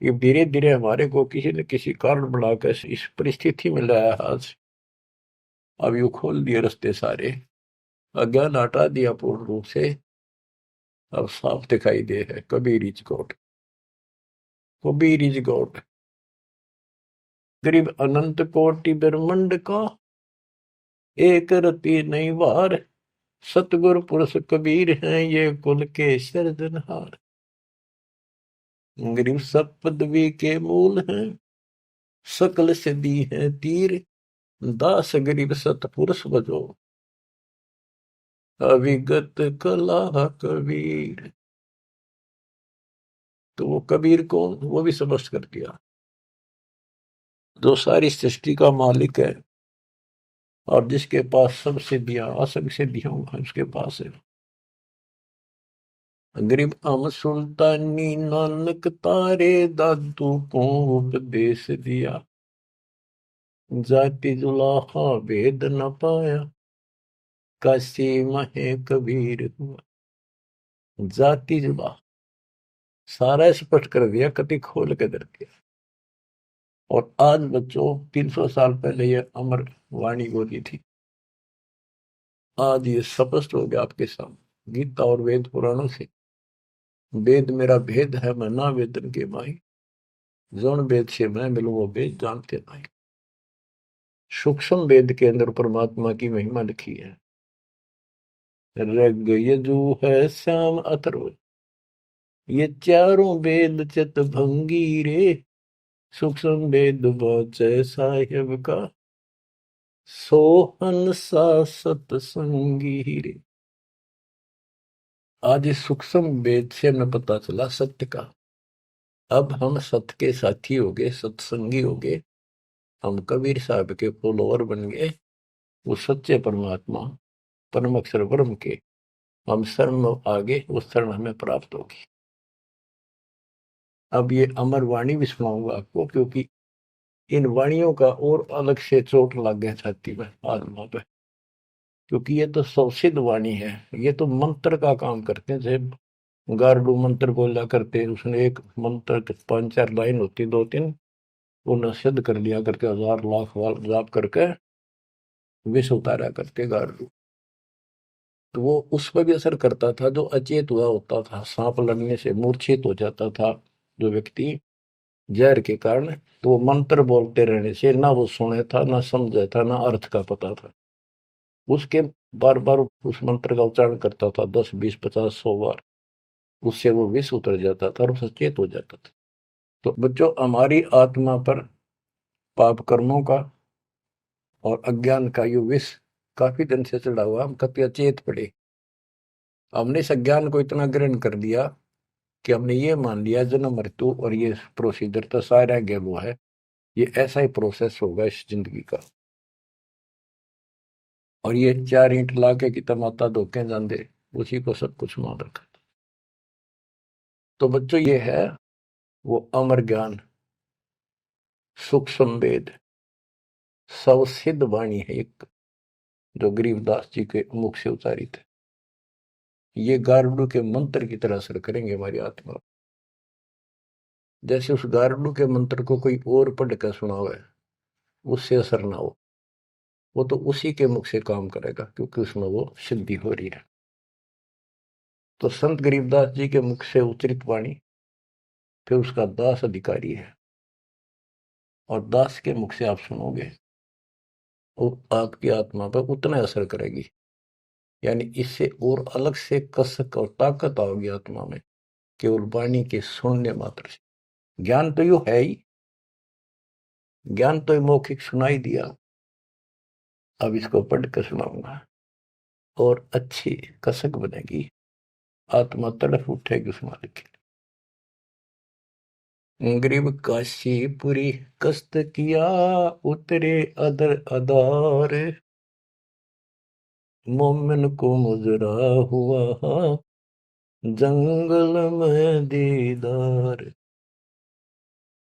ये धीरे धीरे हमारे को किसी न किसी कारण बनाकर इस परिस्थिति में लाया आज। अब यू खोल दिए रास्ते सारे अज्ञान हटा दिया पूर्ण रूप से। अब साफ दिखाई दे है Kabir is God Kabir is God. गरीब अनंत कोटि ब्रह्मंड का एक रति नहीं वार सतगुरु पुरुष कबीर हैं ये कुल के सिरजनहार। गरीब सब पदवी के मूल हैं सकल सिद्धि है तीर दास गरीब सतपुरुष बजो अविगत कला कबीर। तो वो कबीर कौन वो भी समझ कर दिया जो सारी सृष्टि का मालिक है और जिसके पास सब सिद्धियां असंग सिद्धियां उसके पास है। गरीब अम सुल्तानी नानक तारे दादू को उपदेश दिया जाति जुलाहा भेद न पाया काशी महे कबीर हुआ। जाति जुला सारा स्पष्ट कर दिया कति खोल के दर दिया। और आज बच्चों 300 साल पहले ये अमर वाणी बोली थी, आज ये स्पष्ट हो गया आपके सामने गीता और वेद पुराणों से। वेद मेरा भेद है मैं ना वेदन के माही, जौन वेद से मैं मिलूं वो वेद जानते नहीं। सूक्ष्म वेद के अंदर परमात्मा की महिमा लिखी है। ऋग यजु है श्याम अथर्व, ये चारों वेद चित भंगी रे, सूक्ष्म वेद वाचै साहेब का, सोहन सा सतसंगी रे। आज इस सूक्ष्म वेद से हमें पता चला सत्य का। अब हम सत्य के साथी हो गए, सत्संगी हो गए, हम कबीर साहब के फॉलोअर बन गए। वो सच्चे परमात्मा परम अक्षर ब्रह्म के हम शरण आगे, उस शरण हमें प्राप्त होगी। अब ये अमर वाणी भी सुनाऊंगा आपको, क्योंकि इन वाणियों का और अलग से चोट लग गया छाती में, आत्मा पे, क्योंकि ये तो सौसिद्ध वाणी है। ये तो मंत्र का काम करते हैं, जैसे गार्डू मंत्र बोला करते हैं, उसने एक मंत्र के 5-4 लाइन होती, 2-3, उन्हें सिद्ध कर लिया करके 1000 लाख बार जाप करके विष उतारा करते गार्डू। तो वो उस पर भी असर करता था जो अचेत हुआ होता था, सांप लड़ने से मूर्छित हो जाता था जो व्यक्ति जहर के कारण, तो वो मंत्र बोलते रहने से ना वो सुने था, ना समझा था, ना अर्थ का पता था, उसके बार बार उस मंत्र का उच्चारण करता था, 10, 20, 50, 100 बार, उससे वो विष उतर जाता था और सचेत हो जाता था। तो बच्चों, हमारी आत्मा पर पाप कर्मों का और अज्ञान का ये विष काफी दिन से चढ़ा हुआ, हम कभी अचेत पड़े। हमने इस अज्ञान को इतना ग्रहण कर दिया कि हमने ये मान लिया जन्म मृत्यु और ये प्रोसीजर तो सारा गेलो है, ये ऐसा ही प्रोसेस होगा इस जिंदगी का। और ये 4 ईंट लाके कि तमाता धोखे जाते, उसी को सब कुछ मान रखा। तो बच्चों, ये है वो अमर ज्ञान, सूक्ष्म वेद, सवसिद्ध वाणी है एक, जो गरीबदास जी के मुख से उतारी थे। ये गारुड़ के मंत्र की तरह असर करेंगे हमारी आत्मा। जैसे उस गारुड़ के मंत्र को कोई और पढ़ कर सुनावे, उससे असर ना हो, वो तो उसी के मुख से काम करेगा, क्योंकि उसमें वो सिद्धि हो रही है। तो संत गरीबदास जी के मुख से उच्चरित वाणी फिर उसका दास अधिकारी है, और दास के मुख से आप सुनोगे, वो आपकी आत्मा पर उतना असर करेगी। यानी इससे और अलग से कसक और ताकत आओगी आत्मा में, केवल वाणी के सुनने मात्र से। ज्ञान तो यू है ही, ज्ञान तो मौखिक सुनाई दिया, अब इसको पढ़ कर सुनाऊंगा और अच्छी कसक बनेगी, आत्मा तड़फ उठेगी उस मालिक के लिए। गरीब काशीपुरी कष्ट किया, उतरे अदर अदार, मोमिन को मुजरा हुआ जंगल में दीदार।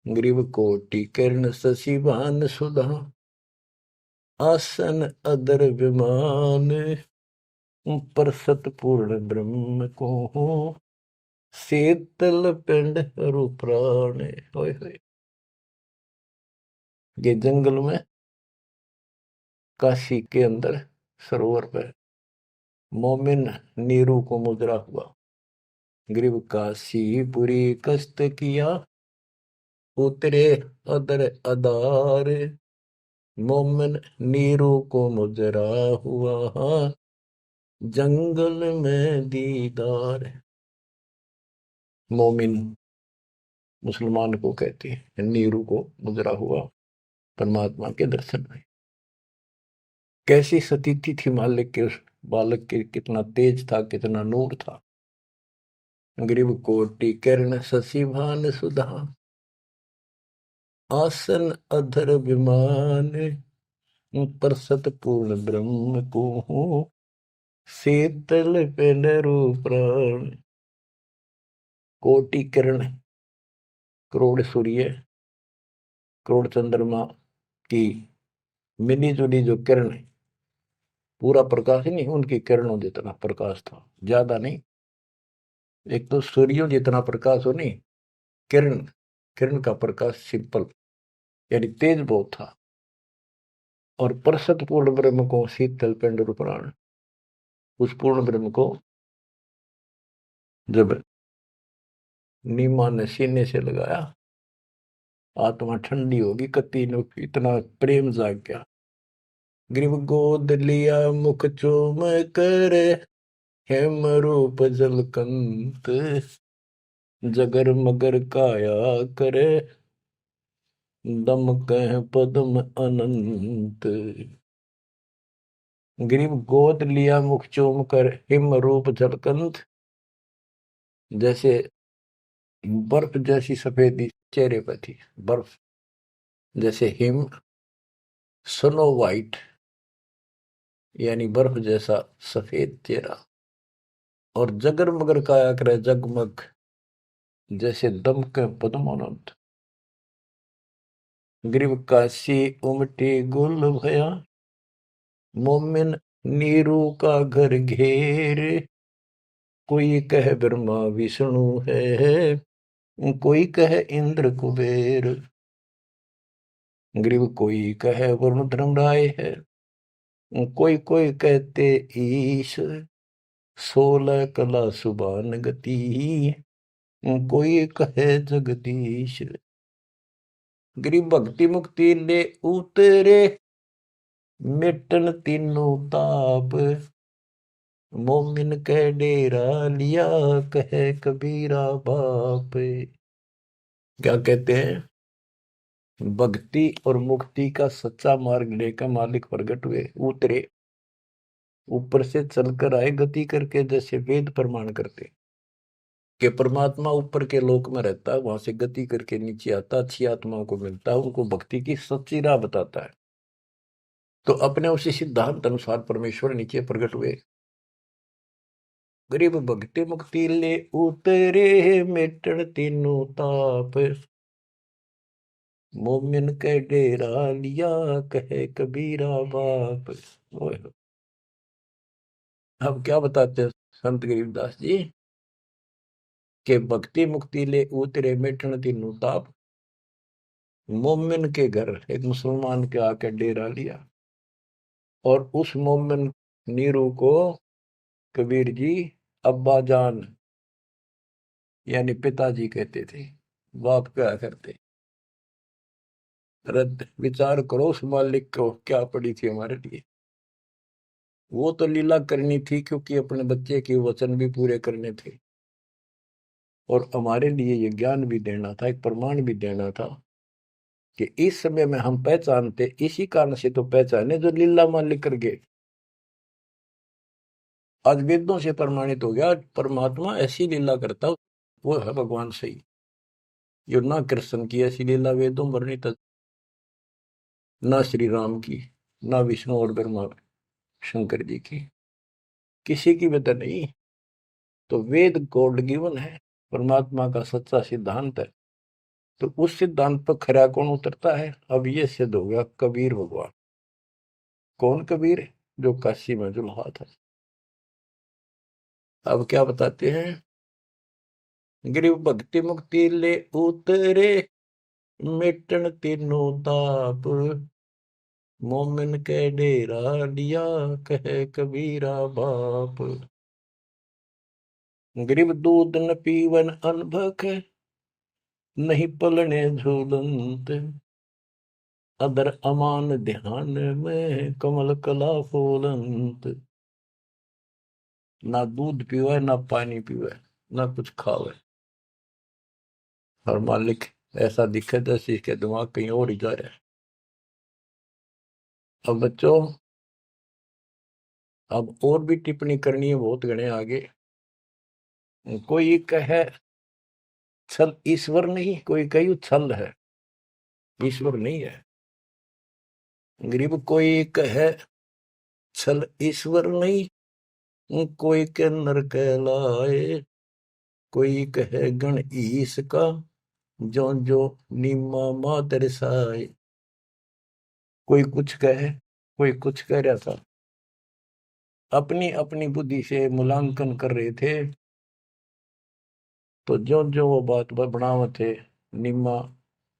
ग्रीव कोटि किरण शशि भान सुधा, आसन अदर विमान, पर सतपूर्ण ब्रह्म को शीतल पिंड हरु प्राण। होय होय। ये जंगल में काशी के अंदर सरोवर पर मोमिन नीरू को मुद्रा हुआ। ग्रीव काशीपुरी कष्ट किया, उतरे अदर अदार, मोमिन नीरू को मुजरा हुआ जंगल में दीदार। मोमिन मुसलमान को कहते हैं, नीरू को मुजरा हुआ परमात्मा के दर्शन में। कैसी सतीथि थी मालिक के उस बालक के, कितना तेज था, कितना नूर था। ग्रीव कोटि किरण शशि भान सुधा, आसन अधर विमान, पर सतपूर्ण ब्रह्म को शीतल पेनरु प्राण। कोटि किरण, करोड़ सूर्य, करोड़ चंद्रमा की मिली जुली जो किरण है, पूरा प्रकाश ही नहीं, उनकी किरणों जितना प्रकाश था, ज्यादा नहीं। एक तो सूर्यों जितना प्रकाश हो नहीं, किरण, किरण का प्रकाश सिंपल, यानी तेज बहुत था। और परसत पूर्ण ब्रह्म को शीतल पिंड रूपराण, उस पूर्ण ब्रह्म को जब नीमा ने सीने से लगाया, आत्मा ठंडी होगी, कति ने इतना प्रेम जाग गया। ग्रीव गोद लिया मुख चूम कर, हेम रूप जलकंत, जगर मगर काया करे, दम कह पद्म अनंत। ग्रीव गोद लिया मुख चूम कर, हिम रूप जलकंत, जैसे बर्फ जैसी सफेदी चेहरे पर थी, बर्फ जैसे हिम, स्नो वाइट यानी बर्फ जैसा सफेद चेहरा, और जगर मगर काया करे जगमग, जैसे दमके पद्मानंद। ग्रीव काशी उमटी गुल भया, मोमिन नीरू का घर घेरे, कोई कह ब्रह्मा विष्णु है, कोई कह इंद्र कुबेर। ग्रीव कोई कह वरुण धर्मराय है, कोई कोई कहते ईश, 16 कला सुबान गति, कोई कहे जगदीश। ग्रीव भक्ति मुक्ति ले उतरे, मिटन तीनों ताप, मोमिन कह डेरा लिया, कहे कबीरा बाप। क्या कहते हैं? भक्ति और मुक्ति का सच्चा मार्ग लेकर मालिक प्रकट हुए, उतरे, ऊपर से चलकर आए गति करके, जैसे वेद प्रमाण करते कि परमात्मा ऊपर के लोक में रहता है, वहां से गति करके नीचे आता, अच्छी आत्माओं को मिलता है, उनको भक्ति की सच्ची राह बताता है। तो अपने उसी सिद्धांत अनुसार परमेश्वर नीचे प्रकट हुए। गरीब भक्ति मुक्ति ले उतरे, मिटन तीनों ताप, मोमिन के डेरा लिया, कहे कबीरा बाप। अब क्या बताते हैं संत गरीबदास जी के भक्ति मुक्ति ले उतरे, मिटन तीनों ताप, मोमिन के घर एक मुसलमान के आके डेरा लिया, और उस मोमिन नीरू को कबीर जी अब्बा जान यानी पिताजी कहते थे, बाप क्या करते। रद्द विचार करो उस मालिक को क्या पड़ी थी हमारे लिए। वो तो लीला करनी थी क्योंकि अपने बच्चे के वचन भी पूरे करने थे, और हमारे लिए ये ज्ञान भी देना था, एक प्रमाण भी देना था कि इस समय में हम पहचानते, इसी कारण से तो पहचाने जो लीला मालिक कर गए। आज वेदों से प्रमाणित हो गया परमात्मा ऐसी लीला करता, वो है भगवान सही। जो ना कृष्ण की ऐसी लीला वेदों वर्णित, ना श्री राम की, ना विष्णु और ब्रह्मा शंकर जी की, किसी की वजह नहीं। तो वेद गॉड गिवन है, परमात्मा का सच्चा सिद्धांत है। तो उस सिद्धांत पर खरा कौन उतरता है? अब ये सिद्ध हो गया कबीर भगवान। कौन कबीर? जो काशी में जुल्हा था। अब क्या बताते हैं? गिरिव भक्ति मुक्ति ले उतरे, मिटन तीनों ताप, मोमिन के डेरा लिया, कहे कबीरा बाप। गिरिव दूध न पीवन अनभक, नहीं पलने झूलंत, अदर अमान ध्यान में, कमल कला फूलंत। ना दूध पीवे, ना पानी पीवे, ना कुछ खावे, और मालिक ऐसा दिखे जैसे इसके दिमाग कहीं और ही जा रहा है। अब बच्चों, अब और भी टिप्पणी करनी है, बहुत घने आगे। कोई कहे छल ईश्वर नहीं, कोई कही छल है, ईश्वर नहीं है। गरीब कोई कहे छल ईश्वर नहीं, कोई के नर कहलाए, कोई कहे गण ईश का, जो जो नीमा मा दर्शाए। कोई कुछ कहे, कोई कुछ कह रहा था, अपनी अपनी बुद्धि से मूल्यांकन कर रहे थे। तो जो जो वो बात बनाव थे, निम्मा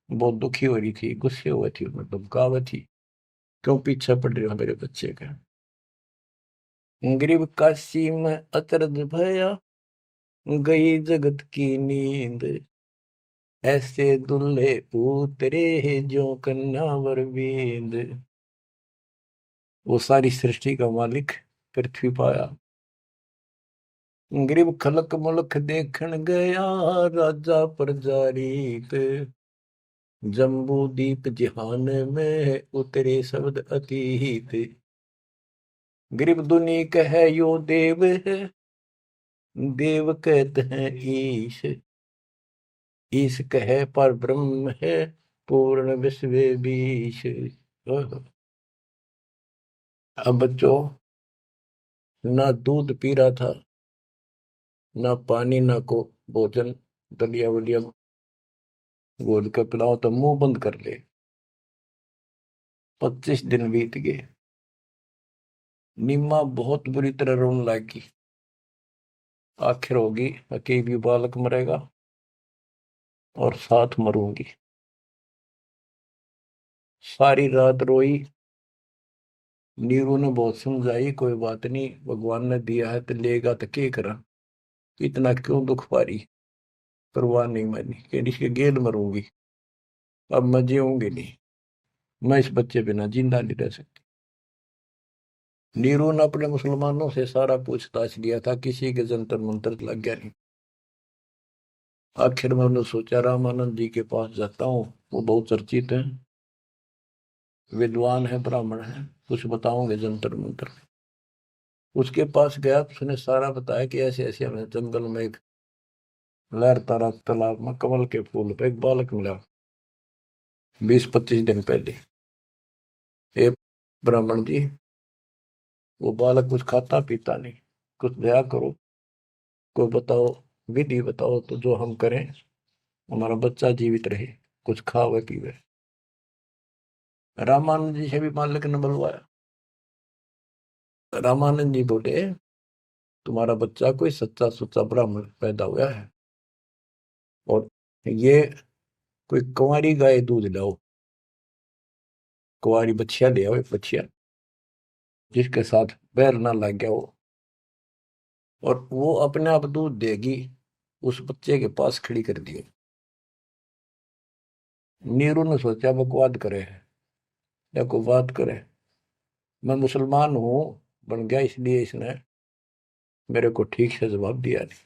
बहुत दुखी हो रही थी, गुस्से हुई थी, मतलब गावत थी, क्यों पीछे पड़ रहे हो मेरे बच्चे का। गरीब काशी में अचरज भया, गई जगत की नींद, ऐसे दुल्हे उतरे जो कन्यावर बींद। वो सारी सृष्टि का मालिक पृथ्वी पाया, गरीब खलक मुलक देखण गया, राजा प्रजारीत, जम्बू दीप जिहान में उतरे शब्द अतीत। गरीब दुनी कह यो देव है, देव कहते हैं ईश, ईश कहे पर ब्रह्म है, पूर्ण विश्व बीश। अब बच्चों, ना दूध पी रहा था, ना पानी, ना को भोजन, दलिया वलिया घोल कर पिलाओ तो मुंह बंद कर ले। 25 दिन बीत गए। निम्मा बहुत बुरी तरह रोने लगी। आखिर होगी कि भी बालक मरेगा और साथ मरूंगी। सारी रात रोई। नीरू ने बहुत समझाई, कोई बात नहीं, भगवान ने दिया है तो लेगा तो क्या करा, इतना क्यों दुख पा रही। परवाह नहीं मानी कि इसके गेल मरूंगी, अब मैं जीऊंगी नहीं, मैं इस बच्चे बिना जिंदा नहीं रह सकती। नीरू ने अपने मुसलमानों से सारा पूछताछ लिया था, किसी के जंतर मंतर लग गया नहीं। आखिर में उन्होंने सोचा रामानंद जी के पास जाता हूँ, वो बहुत चर्चित हैं, विद्वान है, ब्राह्मण है, कुछ बताओगे जंतर मंतर। उसके पास गया, उसने सारा बताया कि ऐसे ऐसे हमें जंगल में एक लहरता रहा तालाब में कमल के फूल पे एक बालक मिला 20-25 दिन पहले। हे ब्राह्मण जी, वो बालक कुछ खाता पीता नहीं, कुछ दया करो, कोई बताओ, विधि बताओ तो जो हम करें, हमारा बच्चा जीवित रहे, कुछ खावे पीवे। रामानंद जी से भी मालिक ने बुलवाया। रामानंद जी बोले, तुम्हारा बच्चा कोई सच्चा सुच्चा ब्राह्मण पैदा हुआ है, और ये कोई कुंवारी गाय दूध लाओ, कुंवारी बछिया ले आओ, एक बछिया जिसके साथ बैर ना लग गया हो, और वो अपने आप दूध देगी, उस बच्चे के पास खड़ी कर दियो। नीरू ने सोचा बकवाद करे या कोई बात करे, मैं मुसलमान हूं बन गया, इसलिए इसने मेरे को ठीक से जवाब दिया नहीं।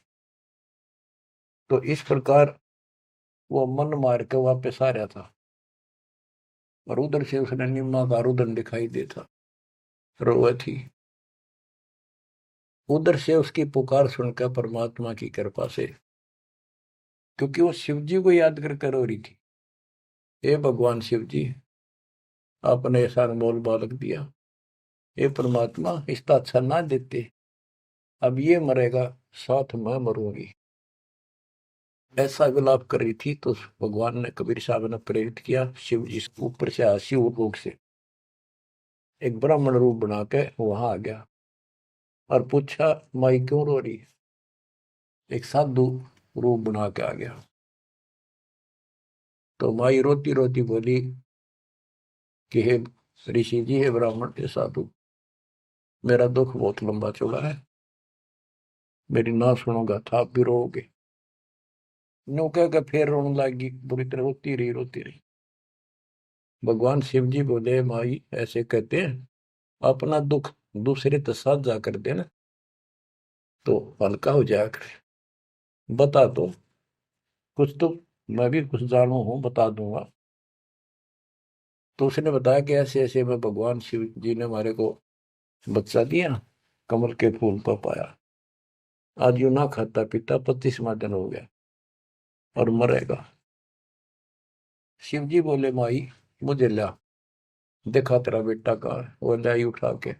तो इस प्रकार वो मन मार के वापस आ रहा था, और उधर से उसने निम्मा का रुदन दिखाई देता, रोए थी। उधर से उसकी पुकार सुनकर परमात्मा की कृपा से, क्योंकि वो शिव जी को याद कर रो रही थी, हे भगवान शिव जी, आपने ऐसा अनमोल बालक दिया, हे परमात्मा इसका अच्छा ना देते, अब ये मरेगा, साथ मैं मरूंगी। ऐसा विलाप कर रही थी, तो भगवान ने, कबीर साहब ने प्रेरित किया, शिव जी ऊपर से आया, शिव लोक से एक ब्राह्मण रूप बना के वहां आ गया और पूछा, माई क्यों रो रही है। एक साधु रूप बना के आ गया। तो माई रोती रोती बोली कि हे ऋषि जी, हे ब्राह्मण, हे साधु, मेरा दुख बहुत लंबा चौड़ा है, मेरी ना सुनोगा था आप भी रोओगे। नो कह के फिर रोने लगी, बुरी तरह रोती रही, रोती रही। भगवान शिव जी बोले, माई ऐसे कहते हैं, अपना दुख दूसरे के साथ जा कर देना तो हल्का हो जाया करे, बता दो कुछ तो, मैं भी कुछ जानू हूं, बता दूंगा। तो उसने बताया कि ऐसे ऐसे में भगवान शिव जी ने हमारे को बच्चा दिया, कमल के फूल पर पाया, आज यूं ना खाता पीता 25वां दिन हो गया और मरेगा। शिव जी बोले, माई मुझे ला, देखा तेरा बेटा कहाँ है। वो लाई उठा के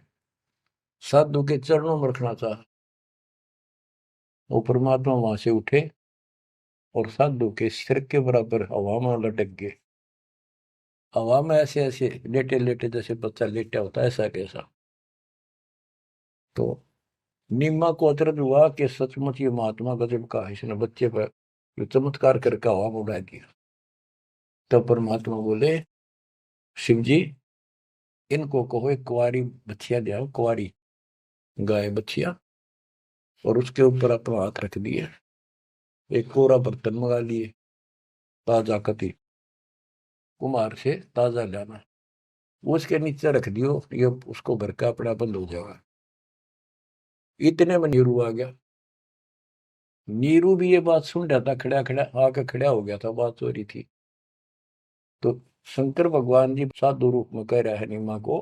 साधु के चरणों में रखना चाहा, वो परमात्मा वहां से उठे और साधु के सिर के बराबर हवा में लटक गए। हवा में ऐसे ऐसे लेटे लेटे, जैसे बच्चा लेटा होता है, ऐसा कैसा। तो नीमा को अचरज हुआ कि सचमुच ये महात्मा गजब का है, इसने बच्चे पर ये चमत्कार करके हवा में उड़ा दिया। तब परमात्मा बोले, शिव जी इनको कहो एक कुंवारी बछिया ले आओ, कुंवारी गाय बछिया, और उसके ऊपर अपना हाथ रख दिए, एक कोरा बर्तन मंगा लिए, ताजा कति कुमार से ताजा लाना, उसके नीचे रख दियो, ये उसको भर का अपना बंद हो जाएगा। इतने में नीरू आ गया। नीरू भी ये बात सुन रहा था, खड़ा खड़ा आके खड़ा हो गया था, बात हो रही थी। तो शंकर भगवान जी साधु रूप में कह रहा है नीमा को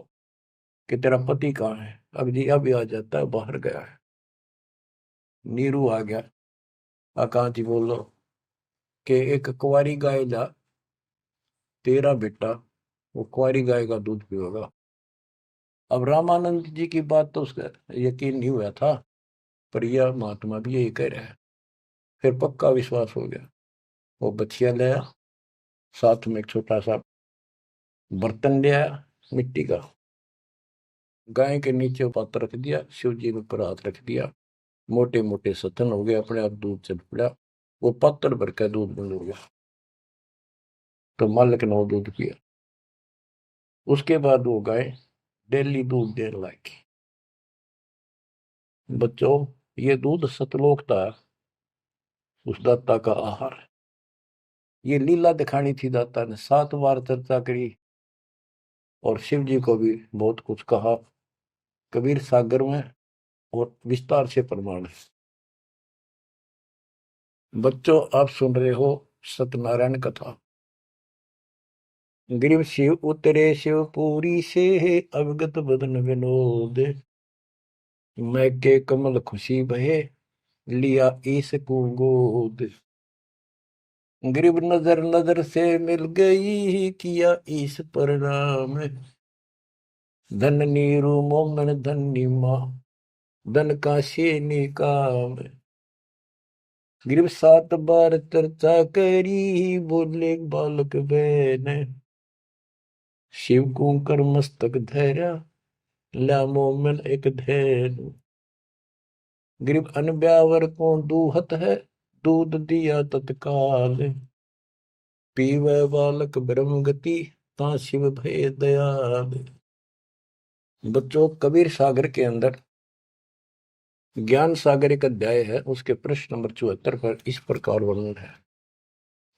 कि तेरा पति कहाँ है? अब जी अभी आ जाता है, बाहर गया है। नीरू आ गया, कहाँ जी बोलो कि एक कुंवारी गाय ला, तेरा बेटा वो कुंवारी गाय का दूध पिएगा। अब रामानंद जी की बात तो उसका यकीन नहीं हुआ था, पर यह महात्मा भी यही कह रहा है। फिर पक्का विश्वास हो गया। वो बछिया लाया, साथ में एक छोटा सा बर्तन ले आया मिट्टी का, गाय के नीचे पात्र रख दिया, शिव जी ने ऊपर हाथ रख दिया, मोटे मोटे सतन हो गए, अपने आप दूध चल पड़ा। वो पात्र भर का दूध बंद हो गया। तो मालिक ने वो दूध पिया। उसके बाद वो गाय डेली दूध देने लगी। बच्चों, ये दूध सतलोक था, उस दाता का आहार। ये लीला दिखानी थी दाता ने, 7 बार चर्चा करी और शिव जी को भी बहुत कुछ कहा, कबीर सागर में, और विस्तार से प्रमाण है। बच्चों, आप सुन रहे हो सत्यनारायण कथा। ग्रीव शिव उतरे शिवपुरी से, अवगत बदन विनोद, मैं के कमल खुशी बहे, लिया ईस को गोद। ग्रीव नजर नजर से मिल गई, किया ईस प्रणाम, धन नीरू मोमन धन नीमा, धन काशे निकाम। ग्रीव 7 बार चर्चा करी, बोले बालक बहन, शिव को कर मस्तक धैर्य, ला मोमन एक धैन। ग्रीव अनब्यावर को दूहत है, दूध दिया तत्काल, पीवे बालक ब्रह्म गति, ता शिव भय दयाल। बच्चों, कबीर सागर के अंदर ज्ञान सागर एक अध्याय है, उसके प्रश्न नंबर 74 पर इस प्रकार वर्णन है।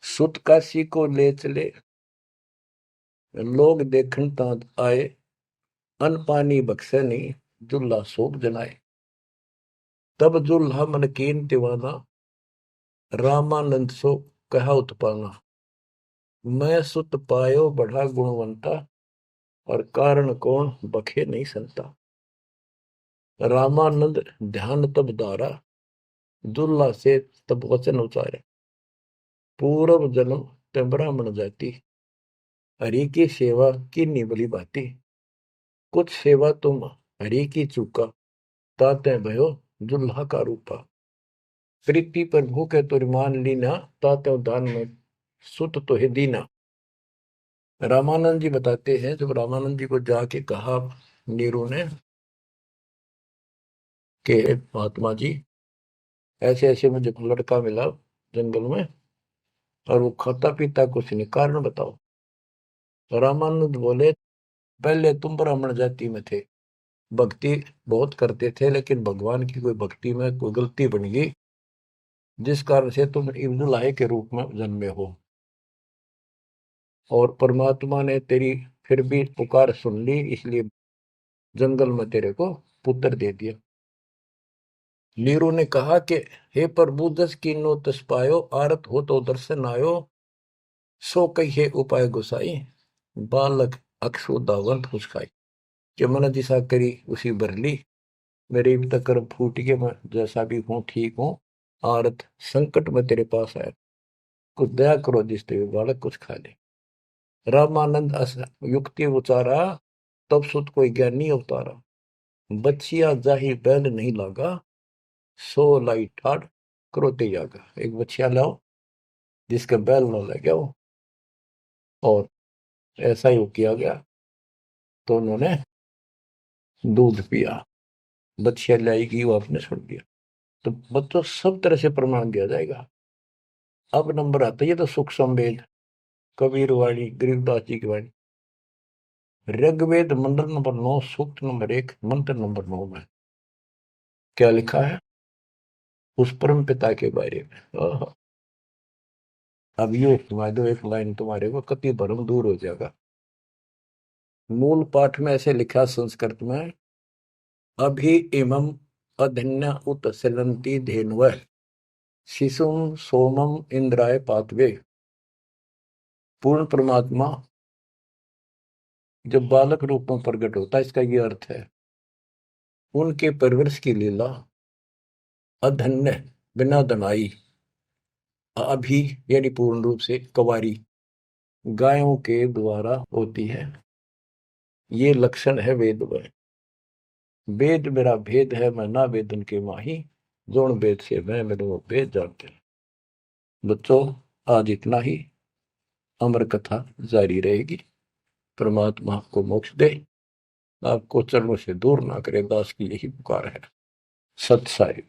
सुत काशी को ले चले, लोग देखन तात आए, अन पानी बख्शे नहीं, जुल्ला सोप जनाए। तब जुल्हा मन कीन दीवाना, रामानंद सो कहा उत्पाना। मैं सुत पायो बढ़ा गुणवंता, और कारण कौन बखे नहीं संता। रामानंद ध्यान तब दारा, दुल्ला से तब वचन उचारे। पूर्व जन्म ते ब्राह्मण जाति, हरि की सेवा की निबली बाती। कुछ सेवा तुम हरि की चूका, ताते भयो दुल्हा का रूपा। प्रीति पर भूखे तुर मान लीना, ताते दान में सुत तो है दीना। रामानंद जी बताते हैं, जब रामानंद जी को जाके कहा नीरू ने कि महात्मा जी ऐसे ऐसे मुझे लड़का मिला जंगल में, और वो खाता पीता कुछ नहीं, कारण बताओ। तो रामानंद बोले, पहले तुम ब्राह्मण जाति में थे, भक्ति बहुत करते थे, लेकिन भगवान की कोई भक्ति में कोई गलती बन गई, जिस कारण से तुम इब्नुल्लाह के रूप में जन्मे हो, और परमात्मा ने तेरी फिर भी पुकार सुन ली, इसलिए जंगल में तेरे को पुत्र दे दिया। नीरू ने कहा कि हे प्रभु, दस कीनो तस पायो, आरत हो तो दर्शन आयो, सो कहिए उपाय गुसाई, बालक अक्षु दावंत कुछ खाई। कि मन दिशा करी उसी भरली, मेरे तक कर्म फूट के, मैं जैसा भी हूँ ठीक हूँ, आरत संकट में तेरे पास आया, कुछ दया करो जिसते भी बालक कुछ खा ले। रामानंद युक्ति उचारा, तब सुत कोई ज्ञानी अवतारा। बच्चिया जाही बैल नहीं लागा, सो लाई ठाड़ करोते जागा। एक बच्चिया लाओ जिसका बैल न लगे हो, और ऐसा ही किया गया। तो उन्होंने दूध पिया, बच्चिया लाएगी, वो आपने छोड़ दिया। तो बच्चों, सब तरह से प्रमाण दिया जाएगा। अब नंबर आता है, ये तो सुख संवेद, कबीर वाणी, गरीबदास जी की वाणी। ऋग्वेद मंडल नंबर 9, सूक्त नंबर 1, मंत्र नंबर 9 में क्या लिखा है उस परम पिता के बारे में। अब ये सुना दो एक लाइन, तुम्हारे को कति भरम दूर हो जाएगा। मूल पाठ में ऐसे लिखा संस्कृत में, अभि इमं अधन्य उत सिलंती धेन्व शिशुम सोमम इंद्राय पातवे। पूर्ण परमात्मा जब बालक रूप में प्रकट होता है, इसका ये अर्थ है उनके परवरिश की लीला अधन्य, बिना दनाई, अभी यानी पूर्ण रूप से कवारी गायों के द्वारा होती है। ये लक्षण है वेद में। वेद मेरा भेद है, मैं ना वेदन के माही, जोन वेद से मैं मेरे वो वेद जानते हैं। बच्चों, आज इतना ही। अमर कथा जारी रहेगी। परमात्मा आपको मोक्ष दे, आपको चरणों से दूर ना करे, दास की यही पुकार है। सत साहिब।